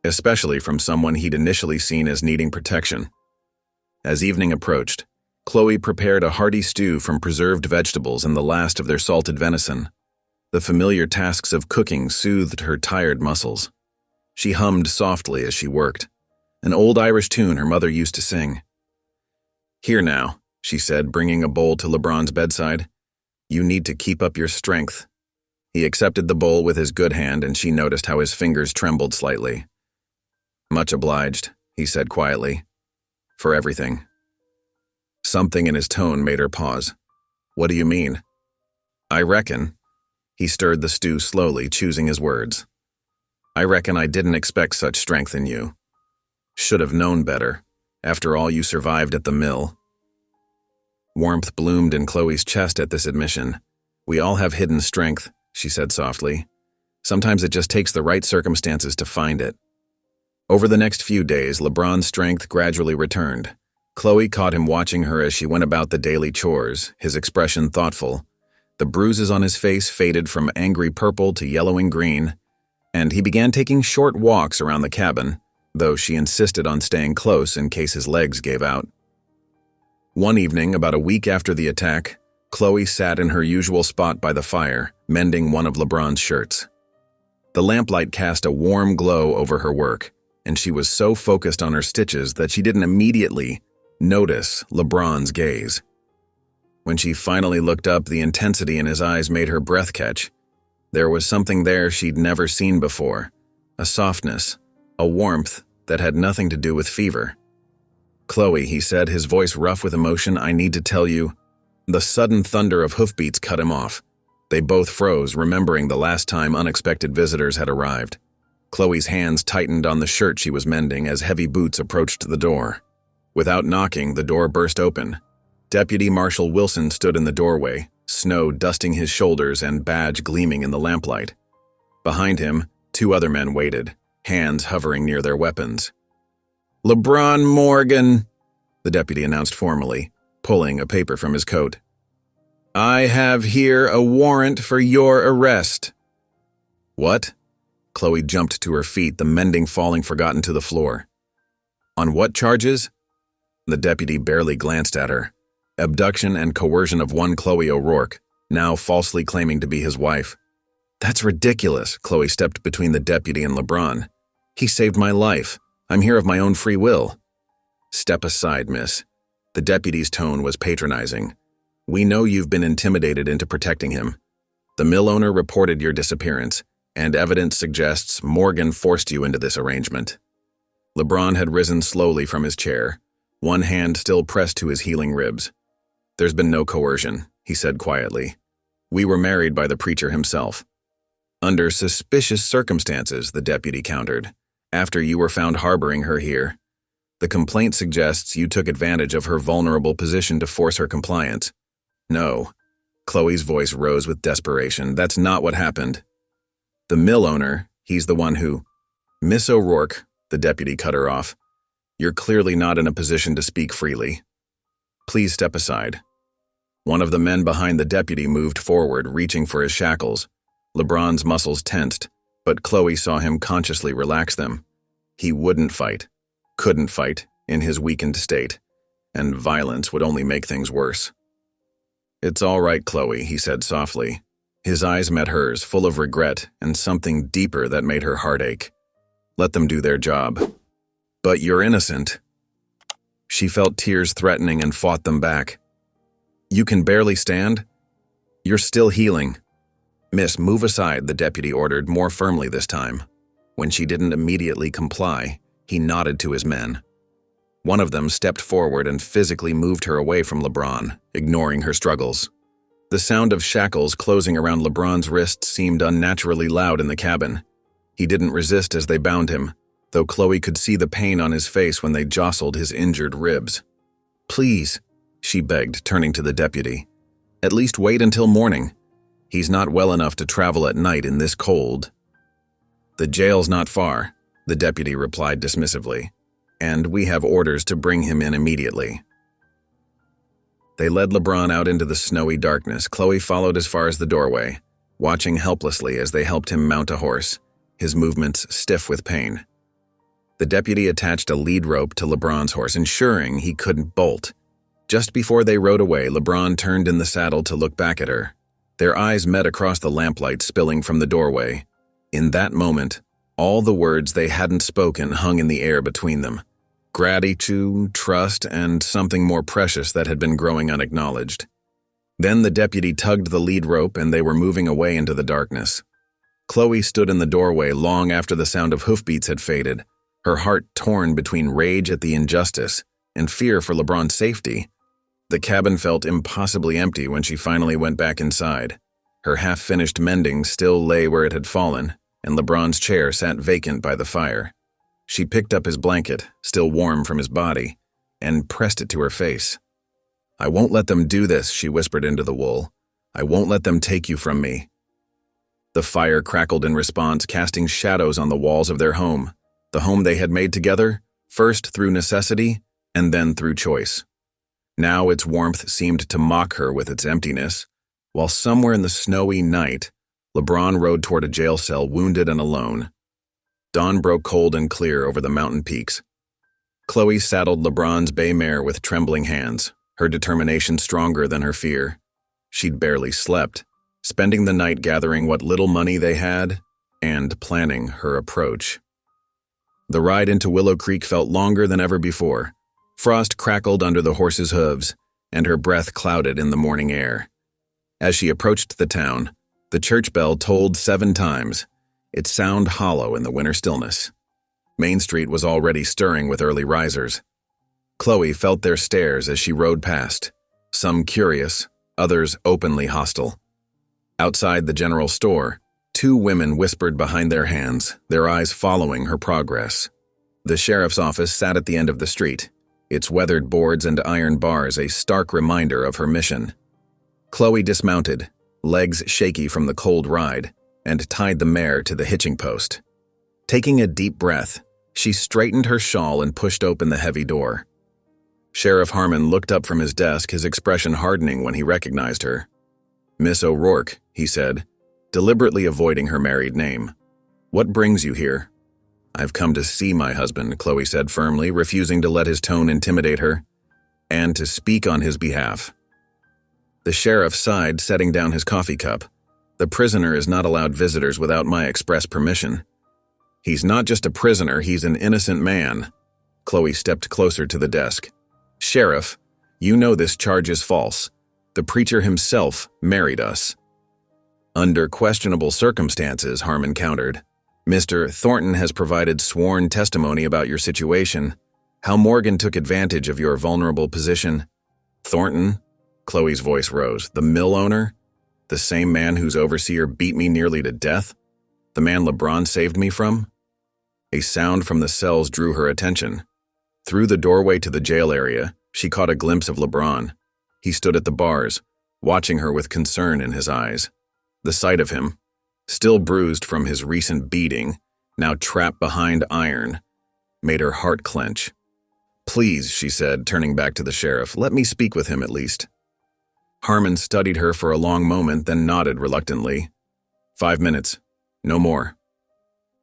especially from someone he'd initially seen as needing protection. As evening approached, Chloe prepared a hearty stew from preserved vegetables and the last of their salted venison. The familiar tasks of cooking soothed her tired muscles. She hummed softly as she worked, an old Irish tune her mother used to sing. "Here now," she said, bringing a bowl to LeBron's bedside. "You need to keep up your strength." He accepted the bowl with his good hand, and she noticed how his fingers trembled slightly. "Much obliged," he said quietly. "For everything." Something in his tone made her pause. "What do you mean?" "I reckon." He stirred the stew slowly, choosing his words. "I reckon I didn't expect such strength in you. Should have known better. After all, you survived at the mill. Warmth bloomed in Chloe's chest at this admission. We all have hidden strength, she said softly. Sometimes it just takes the right circumstances to find it. Over the next few days, LeBron's strength gradually returned. Chloe caught him watching her as she went about the daily chores, his expression thoughtful. The bruises on his face faded from angry purple to yellowing green, and he began taking short walks around the cabin, though she insisted on staying close in case his legs gave out. One evening, about a week after the attack, Chloe sat in her usual spot by the fire, mending one of LeBron's shirts. The lamplight cast a warm glow over her work, and she was so focused on her stitches that she didn't immediately notice LeBron's gaze. When she finally looked up, the intensity in his eyes made her breath catch. There was something there she'd never seen before, a softness, a warmth that had nothing to do with fever. "Chloe," he said, his voice rough with emotion, "I need to tell you." The sudden thunder of hoofbeats cut him off. They both froze, remembering the last time unexpected visitors had arrived. Chloe's hands tightened on the shirt she was mending as heavy boots approached the door. Without knocking, the door burst open. Deputy Marshal Wilson stood in the doorway, snow dusting his shoulders and badge gleaming in the lamplight. Behind him, 2 other men waited, hands hovering near their weapons. "LeBron Morgan," the deputy announced formally, pulling a paper from his coat. "I have here a warrant for your arrest." "What?" Chloe jumped to her feet, the mending falling forgotten to the floor. "On what charges?" The deputy barely glanced at her. Abduction and coercion of one Chloe O'Rourke, now falsely claiming to be his wife. "That's ridiculous," Chloe stepped between the deputy and LeBron. "He saved my life. I'm here of my own free will." "Step aside, miss." The deputy's tone was patronizing. "We know you've been intimidated into protecting him. The mill owner reported your disappearance, and evidence suggests Morgan forced you into this arrangement." LeBron had risen slowly from his chair, one hand still pressed to his healing ribs. "There's been no coercion," he said quietly. "We were married by the preacher himself." "Under suspicious circumstances," the deputy countered, "after you were found harboring her here. The complaint suggests you took advantage of her vulnerable position to force her compliance." "No." Chloe's voice rose with desperation. "That's not what happened. The mill owner, he's the one who—" "Miss O'Rourke," the deputy cut her off. "You're clearly not in a position to speak freely. Please step aside." One of the men behind the deputy moved forward, reaching for his shackles. LeBron's muscles tensed, but Chloe saw him consciously relax them. He wouldn't fight, couldn't fight, in his weakened state, and violence would only make things worse. "It's all right, Chloe," he said softly. His eyes met hers, full of regret and something deeper that made her heart ache. "Let them do their job." "But you're innocent." She felt tears threatening and fought them back. "You can barely stand? You're still healing." "Miss, move aside," the deputy ordered, more firmly this time. When she didn't immediately comply, he nodded to his men. One of them stepped forward and physically moved her away from LeBron, ignoring her struggles. The sound of shackles closing around LeBron's wrists seemed unnaturally loud in the cabin. He didn't resist as they bound him, though Chloe could see the pain on his face when they jostled his injured ribs. "Please," she begged, turning to the deputy. "At least wait until morning. He's not well enough to travel at night in this cold." "The jail's not far," the deputy replied dismissively, "and we have orders to bring him in immediately." They led LeBron out into the snowy darkness. Chloe followed as far as the doorway, watching helplessly as they helped him mount a horse, his movements stiff with pain. The deputy attached a lead rope to LeBron's horse, ensuring he couldn't bolt. Just before they rode away, LeBron turned in the saddle to look back at her. Their eyes met across the lamplight spilling from the doorway. In that moment, all the words they hadn't spoken hung in the air between them. Gratitude, trust, and something more precious that had been growing unacknowledged. Then the deputy tugged the lead rope and they were moving away into the darkness. Chloe stood in the doorway long after the sound of hoofbeats had faded, her heart torn between rage at the injustice and fear for LeBron's safety. The cabin felt impossibly empty when she finally went back inside. Her half-finished mending still lay where it had fallen, and LeBron's chair sat vacant by the fire. She picked up his blanket, still warm from his body, and pressed it to her face. "I won't let them do this," she whispered into the wool. "I won't let them take you from me." The fire crackled in response, casting shadows on the walls of their home, the home they had made together, first through necessity and then through choice. Now its warmth seemed to mock her with its emptiness, while somewhere in the snowy night, LeBron rode toward a jail cell, wounded and alone. Dawn broke cold and clear over the mountain peaks. Chloe saddled LeBron's bay mare with trembling hands, her determination stronger than her fear. She'd barely slept, spending the night gathering what little money they had and planning her approach. The ride into Willow Creek felt longer than ever before. Frost crackled under the horse's hooves, and her breath clouded in the morning air. As she approached the town, the church bell tolled 7 times, its sound hollow in the winter stillness. Main Street was already stirring with early risers. Chloe felt their stares as she rode past, some curious, others openly hostile. Outside the general store, 2 women whispered behind their hands, their eyes following her progress. The sheriff's office sat at the end of the street, its weathered boards and iron bars a stark reminder of her mission. Chloe dismounted, legs shaky from the cold ride, and tied the mare to the hitching post. Taking a deep breath, she straightened her shawl and pushed open the heavy door. Sheriff Harmon looked up from his desk, his expression hardening when he recognized her. "Miss O'Rourke," he said, deliberately avoiding her married name. "What brings you here?" "I've come to see my husband," Chloe said firmly, refusing to let his tone intimidate her, "and to speak on his behalf." The sheriff sighed, setting down his coffee cup. "The prisoner is not allowed visitors without my express permission." "He's not just a prisoner, he's an innocent man." Chloe stepped closer to the desk. "Sheriff, you know this charge is false. The preacher himself married us." "Under questionable circumstances," Harmon countered. "Mr. Thornton has provided sworn testimony about your situation, how Morgan took advantage of your vulnerable position." "Thornton?" Chloe's voice rose. "The mill owner? The same man whose overseer beat me nearly to death? The man LeBron saved me from?" A sound from the cells drew her attention. Through the doorway to the jail area, she caught a glimpse of LeBron. He stood at the bars, watching her with concern in his eyes. The sight of him, still bruised from his recent beating, now trapped behind iron, made her heart clench. "Please," she said, turning back to the sheriff, "let me speak with him at least." Harmon studied her for a long moment, then nodded reluctantly. 5 minutes. No more."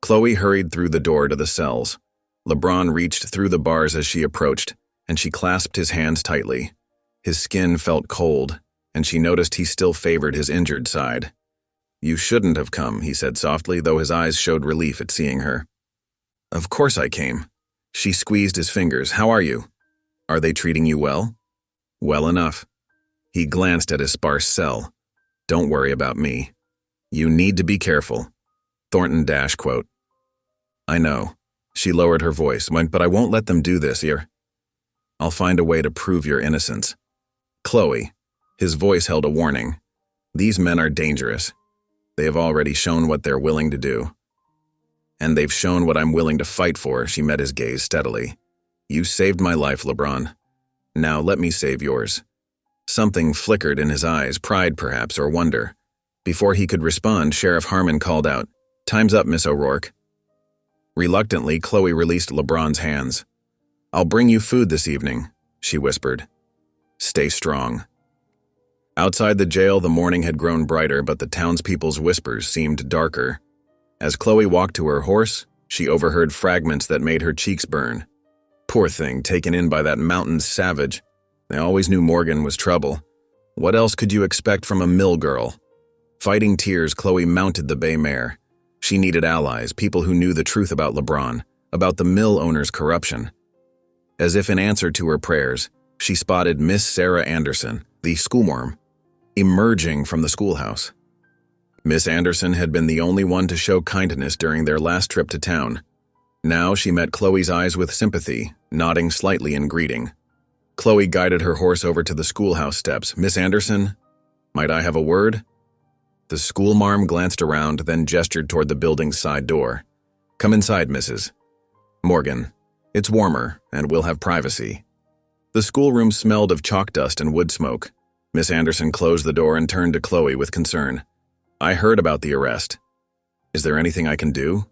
Chloe hurried through the door to the cells. LeBron reached through the bars as she approached, and she clasped his hands tightly. His skin felt cold, and she noticed he still favored his injured side. "You shouldn't have come," he said softly, though his eyes showed relief at seeing her. "Of course I came." She squeezed his fingers. "How are you? Are they treating you well?" "Well enough." He glanced at his sparse cell. "Don't worry about me. You need to be careful." Thornton dash quote. "I know." She lowered her voice, "But I won't let them do this here. I'll find a way to prove your innocence." "Chloe." His voice held a warning. "These men are dangerous. They have already shown what they're willing to do. And they've shown what I'm willing to fight for." She met his gaze steadily. "You saved my life, LeBron. Now let me save yours." Something flickered in his eyes, pride perhaps, or wonder. Before he could respond, Sheriff Harmon called out, "Time's up, Miss O'Rourke." Reluctantly, Chloe released LeBron's hands. "I'll bring you food this evening," she whispered. "Stay strong." Outside the jail, the morning had grown brighter, but the townspeople's whispers seemed darker. As Chloe walked to her horse, she overheard fragments that made her cheeks burn. Poor thing, taken in by that mountain savage. They always knew Morgan was trouble. What else could you expect from a mill girl? Fighting tears, Chloe mounted the bay mare. She needed allies, people who knew the truth about LeBron, about the mill owner's corruption. As if in answer to her prayers, she spotted Miss Sarah Anderson, the schoolmarm, emerging from the schoolhouse. Miss Anderson had been the only one to show kindness during their last trip to town. Now she met Chloe's eyes with sympathy, nodding slightly in greeting. Chloe guided her horse over to the schoolhouse steps. "Miss Anderson, might I have a word?" The schoolmarm glanced around, then gestured toward the building's side door. "Come inside, Mrs." Morgan, it's warmer, and we'll have privacy. The schoolroom smelled of chalk dust and wood smoke. Miss Anderson closed the door and turned to Chloe with concern. I heard about the arrest. Is there anything I can do?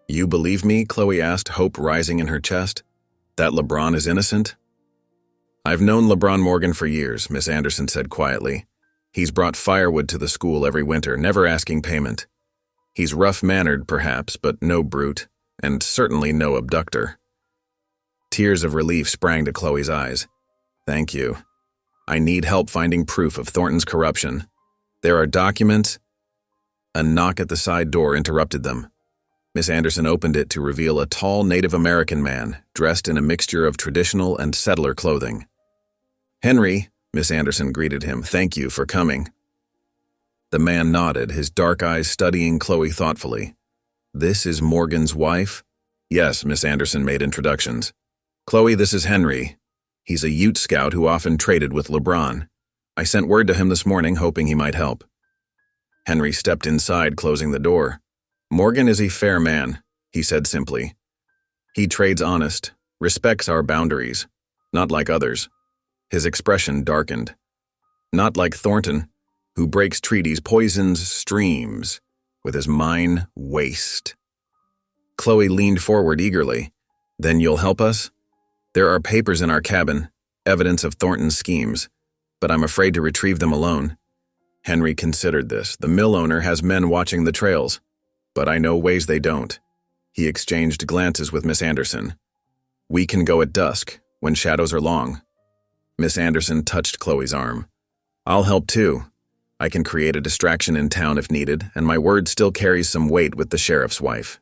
You believe me? Chloe asked, hope rising in her chest. That LeBron is innocent? I've known LeBron Morgan for years, Miss Anderson said quietly. He's brought firewood to the school every winter, never asking payment. He's rough-mannered, perhaps, but no brute, and certainly no abductor. Tears of relief sprang to Chloe's eyes. Thank you. I need help finding proof of Thornton's corruption. There are documents. A knock at the side door interrupted them. Miss Anderson opened it to reveal a tall Native American man, dressed in a mixture of traditional and settler clothing. Henry, Miss Anderson greeted him, thank you for coming. The man nodded, his dark eyes studying Chloe thoughtfully. This is Morgan's wife? Yes, Miss Anderson made introductions. Chloe, this is Henry. He's a Ute scout who often traded with LeBron. I sent word to him this morning, hoping he might help. Henry stepped inside, closing the door. Morgan is a fair man, he said simply. He trades honest, respects our boundaries, not like others. His expression darkened. Not like Thornton, who breaks treaties, poisons streams, with his mine waste. Chloe leaned forward eagerly. Then you'll help us? There are papers in our cabin, evidence of Thornton's schemes, but I'm afraid to retrieve them alone. Henry considered this. The mill owner has men watching the trails, but I know ways they don't. He exchanged glances with Miss Anderson. We can go at dusk, when shadows are long. Miss Anderson touched Chloe's arm. I'll help too. I can create a distraction in town if needed, and my word still carries some weight with the sheriff's wife.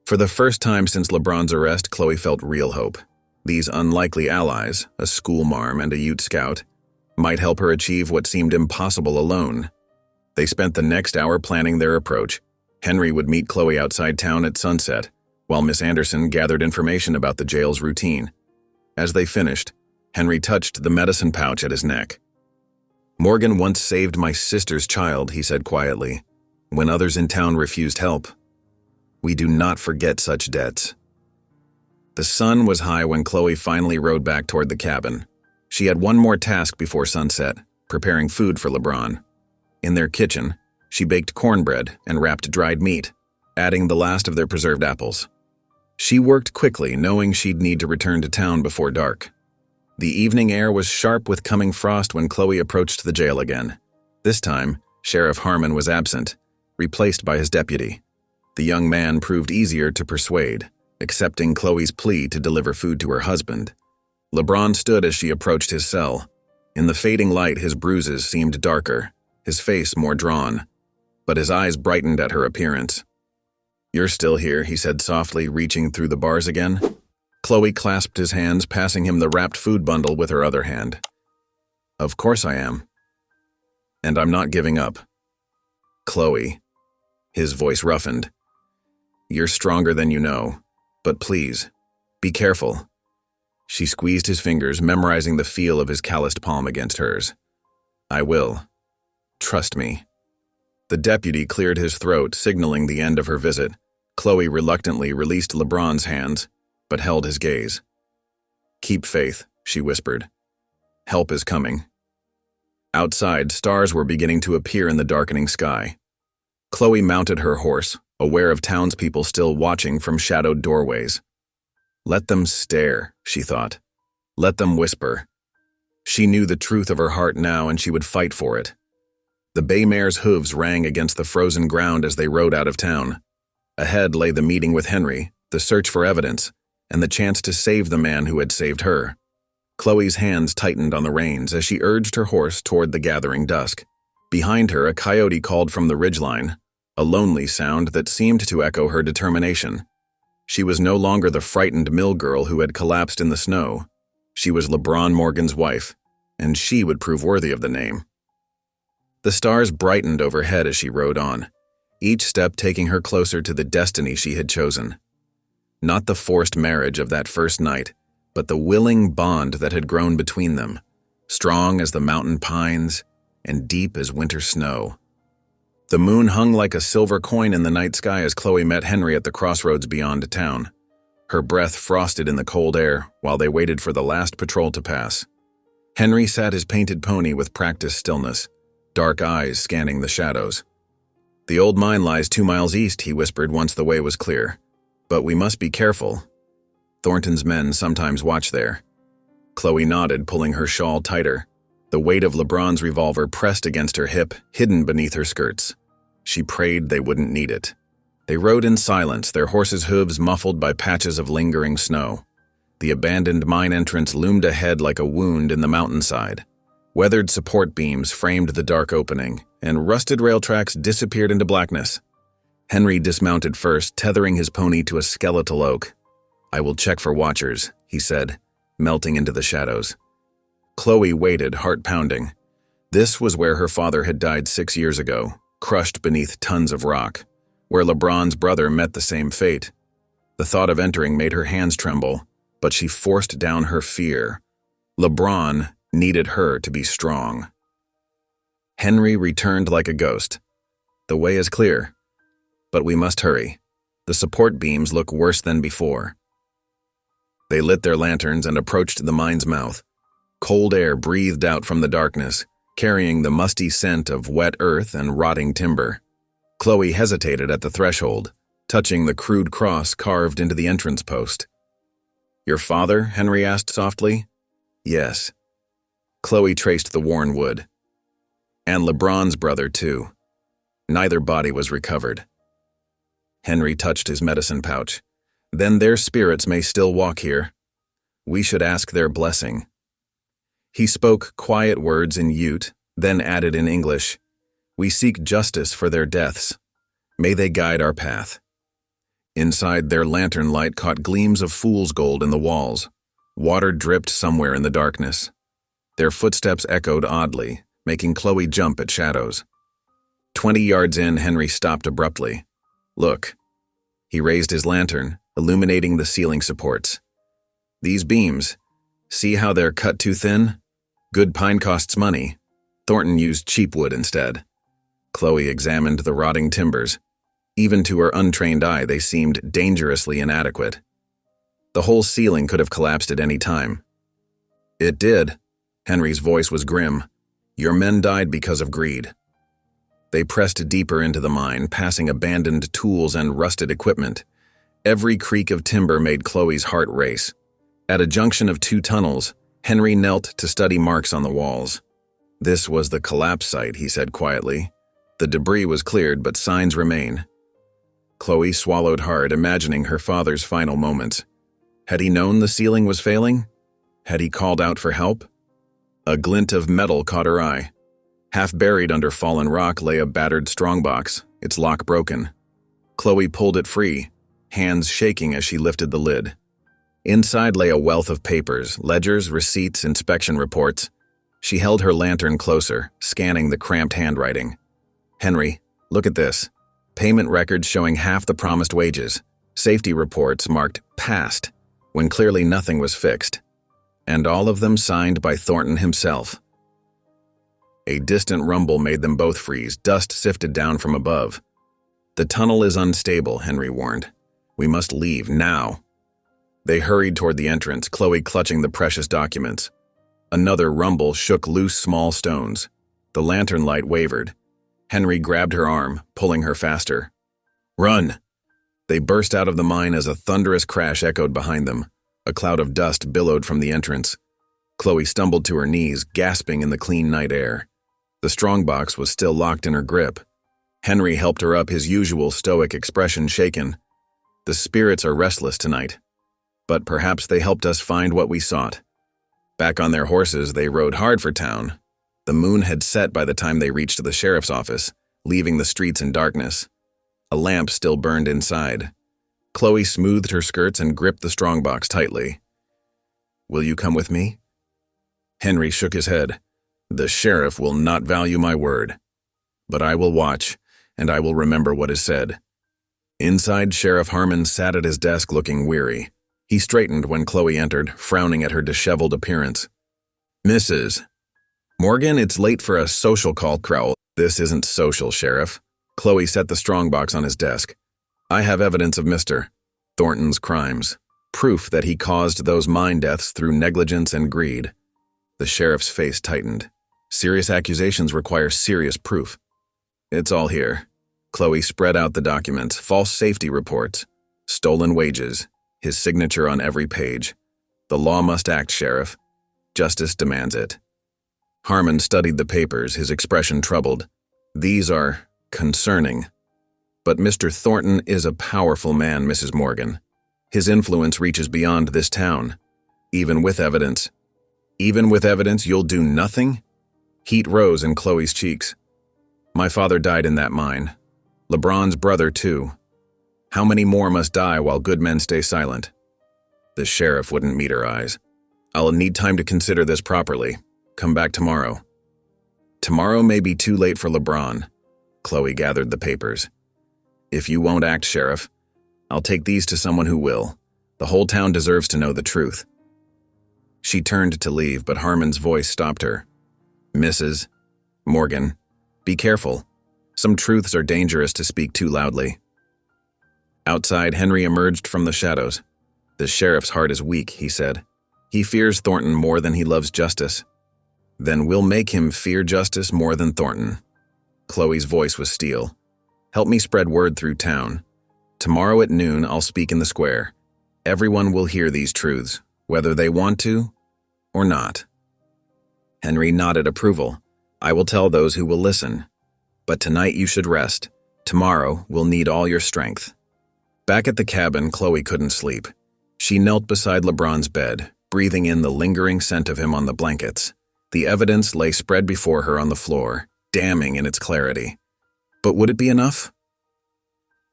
For the first time since LeBron's arrest, Chloe felt real hope. These unlikely allies, a school marm and a Ute scout, might help her achieve what seemed impossible alone. They spent the next hour planning their approach. Henry would meet Chloe outside town at sunset, while Miss Anderson gathered information about the jail's routine. As they finished, Henry touched the medicine pouch at his neck. Morgan once saved my sister's child, he said quietly, when others in town refused help. We do not forget such debts. The sun was high when Chloe finally rode back toward the cabin. She had one more task before sunset, preparing food for LeBron. In their kitchen, she baked cornbread and wrapped dried meat, adding the last of their preserved apples. She worked quickly, knowing she'd need to return to town before dark. The evening air was sharp with coming frost when Chloe approached the jail again. This time, Sheriff Harmon was absent, replaced by his deputy. The young man proved easier to persuade, accepting Chloe's plea to deliver food to her husband. LeBron stood as she approached his cell. In the fading light, his bruises seemed darker, his face more drawn, but his eyes brightened at her appearance. You're still here, he said softly, reaching through the bars again. Chloe clasped his hands, passing him the wrapped food bundle with her other hand. Of course I am. And I'm not giving up. Chloe. His voice roughened. You're stronger than you know, but please, be careful. She squeezed his fingers, memorizing the feel of his calloused palm against hers. I will. Trust me. The deputy cleared his throat, signaling the end of her visit. Chloe reluctantly released LeBron's hands, but held his gaze. Keep faith, she whispered. Help is coming. Outside, stars were beginning to appear in the darkening sky. Chloe mounted her horse, aware of townspeople still watching from shadowed doorways. Let them stare, she thought. Let them whisper. She knew the truth of her heart now, and she would fight for it. The bay mare's hooves rang against the frozen ground as they rode out of town. Ahead lay the meeting with Henry, the search for evidence, and the chance to save the man who had saved her. Chloe's hands tightened on the reins as she urged her horse toward the gathering dusk. Behind her, a coyote called from the ridgeline, a lonely sound that seemed to echo her determination. She was no longer the frightened mill girl who had collapsed in the snow. She was LeBron Morgan's wife, and she would prove worthy of the name. The stars brightened overhead as she rode on, each step taking her closer to the destiny she had chosen. Not the forced marriage of that first night, but the willing bond that had grown between them, strong as the mountain pines and deep as winter snow. The moon hung like a silver coin in the night sky as Chloe met Henry at the crossroads beyond town. Her breath frosted in the cold air while they waited for the last patrol to pass. Henry sat his painted pony with practiced stillness, dark eyes scanning the shadows. "The old mine lies 2 miles east," he whispered once the way was clear. "But we must be careful. Thornton's men sometimes watch there." Chloe nodded, pulling her shawl tighter. The weight of LeBron's revolver pressed against her hip, hidden beneath her skirts. She prayed they wouldn't need it. They rode in silence, their horses' hooves muffled by patches of lingering snow. The abandoned mine entrance loomed ahead like a wound in the mountainside. Weathered support beams framed the dark opening, and rusted rail tracks disappeared into blackness. Henry dismounted first, tethering his pony to a skeletal oak. "I will check for watchers," he said, melting into the shadows. Chloe waited, heart pounding. This was where her father had died 6 years ago, crushed beneath tons of rock, where LeBron's brother met the same fate. The thought of entering made her hands tremble, but she forced down her fear. LeBron needed her to be strong. Henry returned like a ghost. "The way is clear, but we must hurry. The support beams look worse than before." They lit their lanterns and approached the mine's mouth. Cold air breathed out from the darkness, carrying the musty scent of wet earth and rotting timber. Chloe hesitated at the threshold, touching the crude cross carved into the entrance post. "Your father?" Henry asked softly. "Yes." Chloe traced the worn wood. "And LeBron's brother, too. Neither body was recovered." Henry touched his medicine pouch. "Then their spirits may still walk here. We should ask their blessing." He spoke quiet words in Ute, then added in English, "We seek justice for their deaths. May they guide our path." Inside, their lantern light caught gleams of fool's gold in the walls. Water dripped somewhere in the darkness. Their footsteps echoed oddly, making Chloe jump at shadows. 20 yards in, Henry stopped abruptly. "Look." He raised his lantern, illuminating the ceiling supports. "These beams, see how they're cut too thin? Good pine costs money. Thornton used cheap wood instead." Chloe examined the rotting timbers. Even to her untrained eye, they seemed dangerously inadequate. The whole ceiling could have collapsed at any time. "It did." Henry's voice was grim. "Your men died because of greed." They pressed deeper into the mine, passing abandoned tools and rusted equipment. Every creak of timber made Chloe's heart race. At a junction of 2 tunnels, Henry knelt to study marks on the walls. "This was the collapse site," he said quietly. "The debris was cleared, but signs remain." Chloe swallowed hard, imagining her father's final moments. Had he known the ceiling was failing? Had he called out for help? A glint of metal caught her eye. Half buried under fallen rock lay a battered strongbox, its lock broken. Chloe pulled it free, hands shaking as she lifted the lid. Inside lay a wealth of papers, ledgers, receipts, inspection reports. She held her lantern closer, scanning the cramped handwriting. "Henry, look at this. Payment records showing half the promised wages. Safety reports marked past, when clearly nothing was fixed. And all of them signed by Thornton himself." A distant rumble made them both freeze, dust sifted down from above. "The tunnel is unstable," Henry warned. "We must leave now." They hurried toward the entrance, Chloe clutching the precious documents. Another rumble shook loose small stones. The lantern light wavered. Henry grabbed her arm, pulling her faster. "Run!" They burst out of the mine as a thunderous crash echoed behind them. A cloud of dust billowed from the entrance. Chloe stumbled to her knees, gasping in the clean night air. The strongbox was still locked in her grip. Henry helped her up, his usual stoic expression shaken. "The spirits are restless tonight. But perhaps they helped us find what we sought." Back on their horses, they rode hard for town. The moon had set by the time they reached the sheriff's office, leaving the streets in darkness. A lamp still burned inside. Chloe smoothed her skirts and gripped the strongbox tightly. "Will you come with me?" Henry shook his head. "The sheriff will not value my word. But I will watch, and I will remember what is said." Inside, Sheriff Harmon sat at his desk looking weary. He straightened when Chloe entered, frowning at her disheveled appearance. "Mrs. Morgan, it's late for a social call." "Crowell, this isn't social, Sheriff." Chloe set the strongbox on his desk. "I have evidence of Mr. Thornton's crimes." Proof that he caused those mine deaths through negligence and greed. The sheriff's face tightened. Serious accusations require serious proof. It's all here. Chloe spread out the documents, false safety reports, stolen wages, his signature on every page. The law must act, Sheriff. Justice demands it. Harmon studied the papers, his expression troubled. These are concerning. But Mr. Thornton is a powerful man, Mrs. Morgan. His influence reaches beyond this town. Even with evidence, you'll do nothing? Heat rose in Chloe's cheeks. My father died in that mine. LeBron's brother, too. How many more must die while good men stay silent? The sheriff wouldn't meet her eyes. I'll need time to consider this properly. Come back tomorrow. Tomorrow may be too late for LeBron. Chloe gathered the papers. If you won't act, Sheriff, I'll take these to someone who will. The whole town deserves to know the truth. She turned to leave, but Harmon's voice stopped her. Mrs. Morgan, be careful. Some truths are dangerous to speak too loudly. Outside, Henry emerged from the shadows. The sheriff's heart is weak, he said. He fears Thornton more than he loves justice. Then we'll make him fear justice more than Thornton. Chloe's voice was steel. Help me spread word through town. Tomorrow at noon, I'll speak in the square. Everyone will hear these truths, whether they want to or not. Henry nodded approval. I will tell those who will listen. But tonight you should rest. Tomorrow we'll need all your strength. Back at the cabin, Chloe couldn't sleep. She knelt beside LeBron's bed, breathing in the lingering scent of him on the blankets. The evidence lay spread before her on the floor, damning in its clarity. But would it be enough?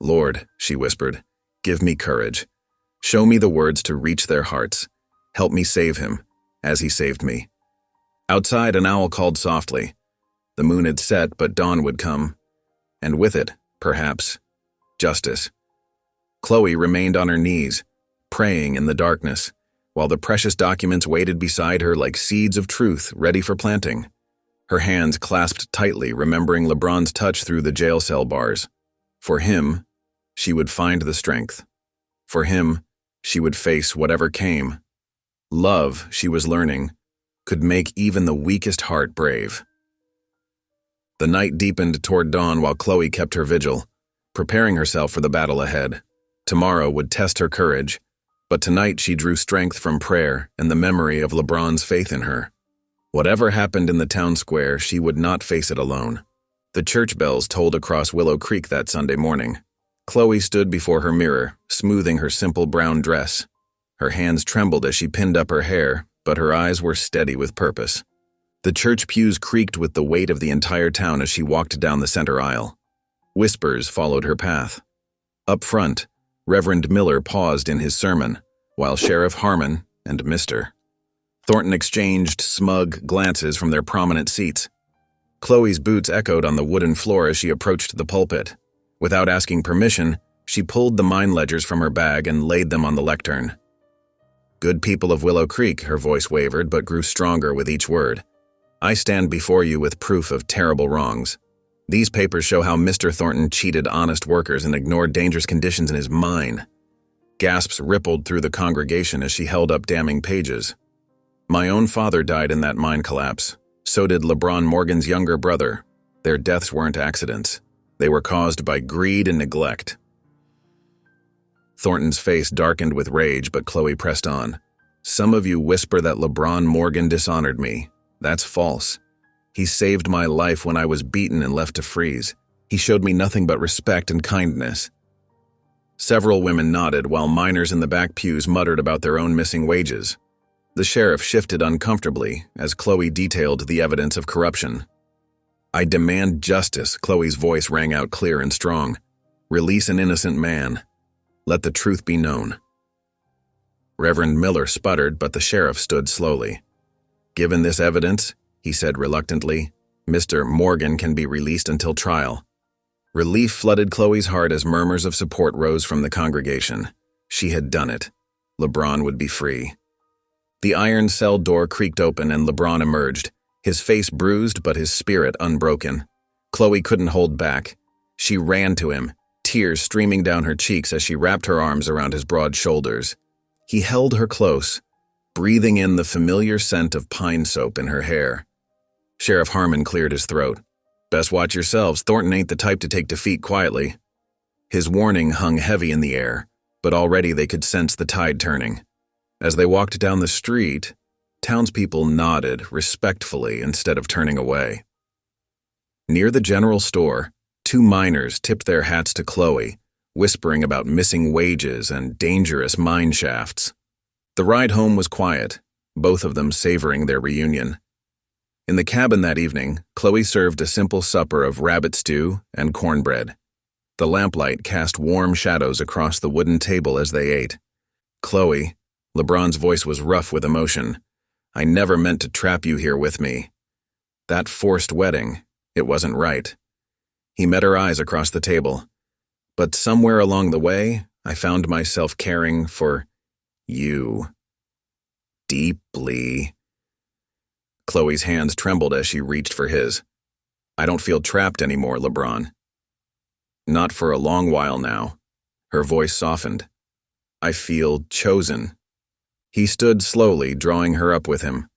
Lord, she whispered, give me courage. Show me the words to reach their hearts. Help me save him, as he saved me. Outside, an owl called softly. The moon had set, but dawn would come. And with it, perhaps, justice. Chloe remained on her knees, praying in the darkness, while the precious documents waited beside her like seeds of truth ready for planting. Her hands clasped tightly, remembering LeBron's touch through the jail cell bars. For him, she would find the strength. For him, she would face whatever came. Love, she was learning, could make even the weakest heart brave. The night deepened toward dawn while Chloe kept her vigil, preparing herself for the battle ahead. Tomorrow would test her courage, but tonight she drew strength from prayer and the memory of LeBron's faith in her. Whatever happened in the town square, she would not face it alone. The church bells tolled across Willow Creek that Sunday morning. Chloe stood before her mirror, smoothing her simple brown dress. Her hands trembled as she pinned up her hair, but her eyes were steady with purpose. The church pews creaked with the weight of the entire town as she walked down the center aisle. Whispers followed her path. Up front, Reverend Miller paused in his sermon, while Sheriff Harmon and Mr. Thornton exchanged smug glances from their prominent seats. Chloe's boots echoed on the wooden floor as she approached the pulpit. Without asking permission, she pulled the mine ledgers from her bag and laid them on the lectern. Good people of Willow Creek, her voice wavered but grew stronger with each word. I stand before you with proof of terrible wrongs. These papers show how Mr. Thornton cheated honest workers and ignored dangerous conditions in his mine. Gasps rippled through the congregation as she held up damning pages. My own father died in that mine collapse. So did LeBron Morgan's younger brother. Their deaths weren't accidents. They were caused by greed and neglect. Thornton's face darkened with rage, but Chloe pressed on. Some of you whisper that LeBron Morgan dishonored me. That's false. He saved my life when I was beaten and left to freeze. He showed me nothing but respect and kindness. Several women nodded, while miners in the back pews muttered about their own missing wages. The sheriff shifted uncomfortably as Chloe detailed the evidence of corruption. I demand justice, Chloe's voice rang out clear and strong. Release an innocent man. Let the truth be known. Reverend Miller sputtered, but the sheriff stood slowly. Given this evidence, he said reluctantly, Mr. Morgan can be released until trial. Relief flooded Chloe's heart as murmurs of support rose from the congregation. She had done it. LeBron would be free. The iron cell door creaked open and LeBron emerged, his face bruised but his spirit unbroken. Chloe couldn't hold back. She ran to him, tears streaming down her cheeks as she wrapped her arms around his broad shoulders. He held her close, breathing in the familiar scent of pine soap in her hair. Sheriff Harmon cleared his throat. "Best watch yourselves. Thornton ain't the type to take defeat quietly." His warning hung heavy in the air, but already they could sense the tide turning. As they walked down the street, townspeople nodded respectfully instead of turning away. Near the general store, two miners tipped their hats to Chloe, whispering about missing wages and dangerous mine shafts. The ride home was quiet, both of them savoring their reunion. In the cabin that evening, Chloe served a simple supper of rabbit stew and cornbread. The lamplight cast warm shadows across the wooden table as they ate. "Chloe," LeBron's voice was rough with emotion, "I never meant to trap you here with me. That forced wedding, it wasn't right." He met her eyes across the table. "But somewhere along the way, I found myself caring for you. Deeply." Chloe's hands trembled as she reached for his. "I don't feel trapped anymore, LeBron." "Not for a long while now." Her voice softened. "I feel chosen." He stood slowly, drawing her up with him.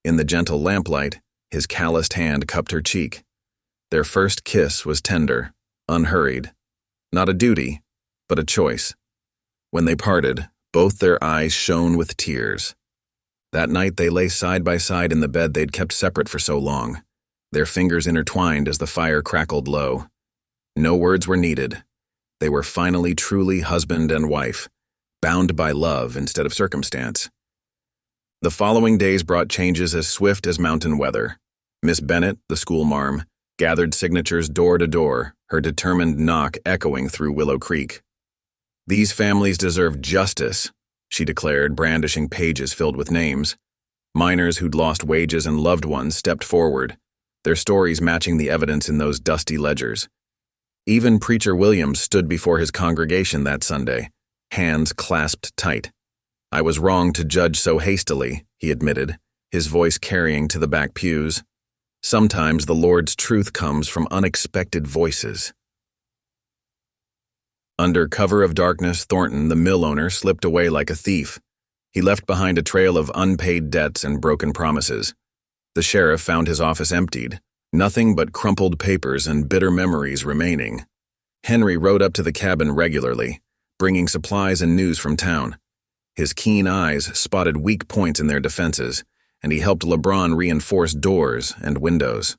In the gentle lamplight, his calloused hand cupped her cheek. Their first kiss was tender, unhurried. Not a duty, but a choice. When they parted, both their eyes shone with tears. That night they lay side by side in the bed they'd kept separate for so long, their fingers intertwined as the fire crackled low. No words were needed. They were finally truly husband and wife, bound by love instead of circumstance. The following days brought changes as swift as mountain weather. Miss Bennett, the school marm, gathered signatures door to door, her determined knock echoing through Willow Creek. "These families deserve justice," she declared, brandishing pages filled with names. Miners who'd lost wages and loved ones stepped forward, their stories matching the evidence in those dusty ledgers. Even Preacher Williams stood before his congregation that Sunday, hands clasped tight. "I was wrong to judge so hastily," he admitted, his voice carrying to the back pews. "Sometimes the Lord's truth comes from unexpected voices." Under cover of darkness, Thornton, the mill owner, slipped away like a thief. He left behind a trail of unpaid debts and broken promises. The sheriff found his office emptied, nothing but crumpled papers and bitter memories remaining. Henry rode up to the cabin regularly, bringing supplies and news from town. His keen eyes spotted weak points in their defenses, and he helped LeBron reinforce doors and windows.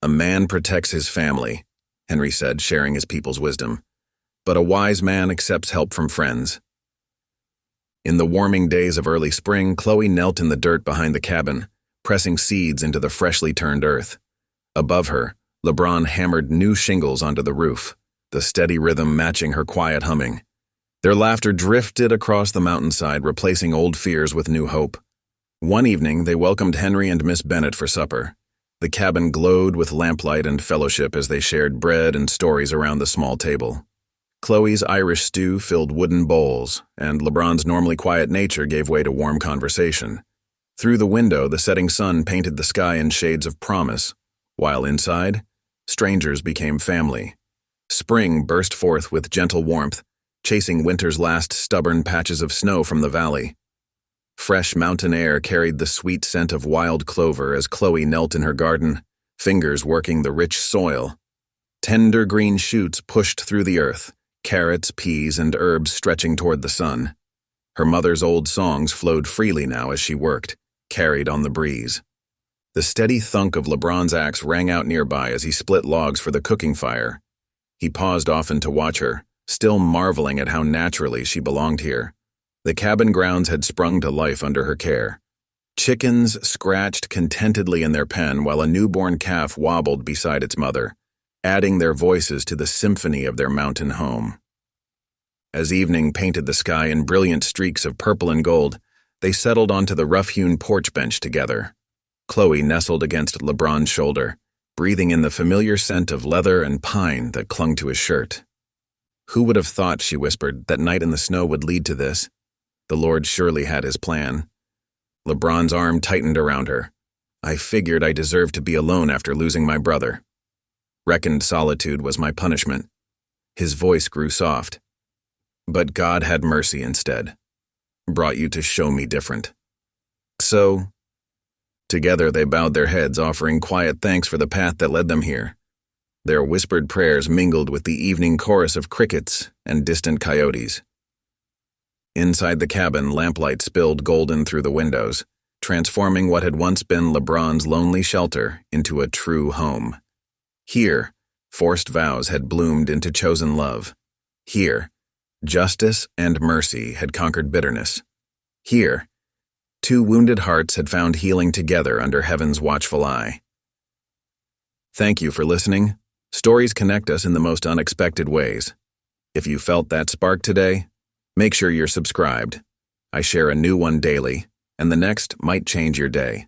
"A man protects his family," Henry said, sharing his people's wisdom. "But a wise man accepts help from friends." In the warming days of early spring, Chloe knelt in the dirt behind the cabin, pressing seeds into the freshly turned earth. Above her, LeBron hammered new shingles onto the roof, the steady rhythm matching her quiet humming. Their laughter drifted across the mountainside, replacing old fears with new hope. One evening, they welcomed Henry and Miss Bennett for supper. The cabin glowed with lamplight and fellowship as they shared bread and stories around the small table. Chloe's Irish stew filled wooden bowls, and LeBron's normally quiet nature gave way to warm conversation. Through the window, the setting sun painted the sky in shades of promise, while inside, strangers became family. Spring burst forth with gentle warmth, chasing winter's last stubborn patches of snow from the valley. Fresh mountain air carried the sweet scent of wild clover as Chloe knelt in her garden, fingers working the rich soil. Tender green shoots pushed through the earth, carrots, peas, and herbs stretching toward the sun. Her mother's old songs flowed freely now as she worked, carried on the breeze. The steady thunk of LeBron's axe rang out nearby as he split logs for the cooking fire. He paused often to watch her, still marveling at how naturally she belonged here. The cabin grounds had sprung to life under her care. Chickens scratched contentedly in their pen while a newborn calf wobbled beside its mother, adding their voices to the symphony of their mountain home. As evening painted the sky in brilliant streaks of purple and gold, they settled onto the rough-hewn porch bench together. Chloe nestled against LeBron's shoulder, breathing in the familiar scent of leather and pine that clung to his shirt. "Who would have thought," she whispered, "that night in the snow would lead to this? The Lord surely had his plan." LeBron's arm tightened around her. "I figured I deserved to be alone after losing my brother. Reckoned solitude was my punishment." His voice grew soft. "But God had mercy instead. brought you to show me different. So, together they bowed their heads, offering quiet thanks for the path that led them here. Their whispered prayers mingled with the evening chorus of crickets and distant coyotes. Inside the cabin, lamplight spilled golden through the windows, transforming what had once been LeBron's lonely shelter into a true home. Here, forced vows had bloomed into chosen love. Here, justice and mercy had conquered bitterness. Here, two wounded hearts had found healing together under heaven's watchful eye. Thank you for listening. Stories connect us in the most unexpected ways. If you felt that spark today, make sure you're subscribed. I share a new one daily, and the next might change your day.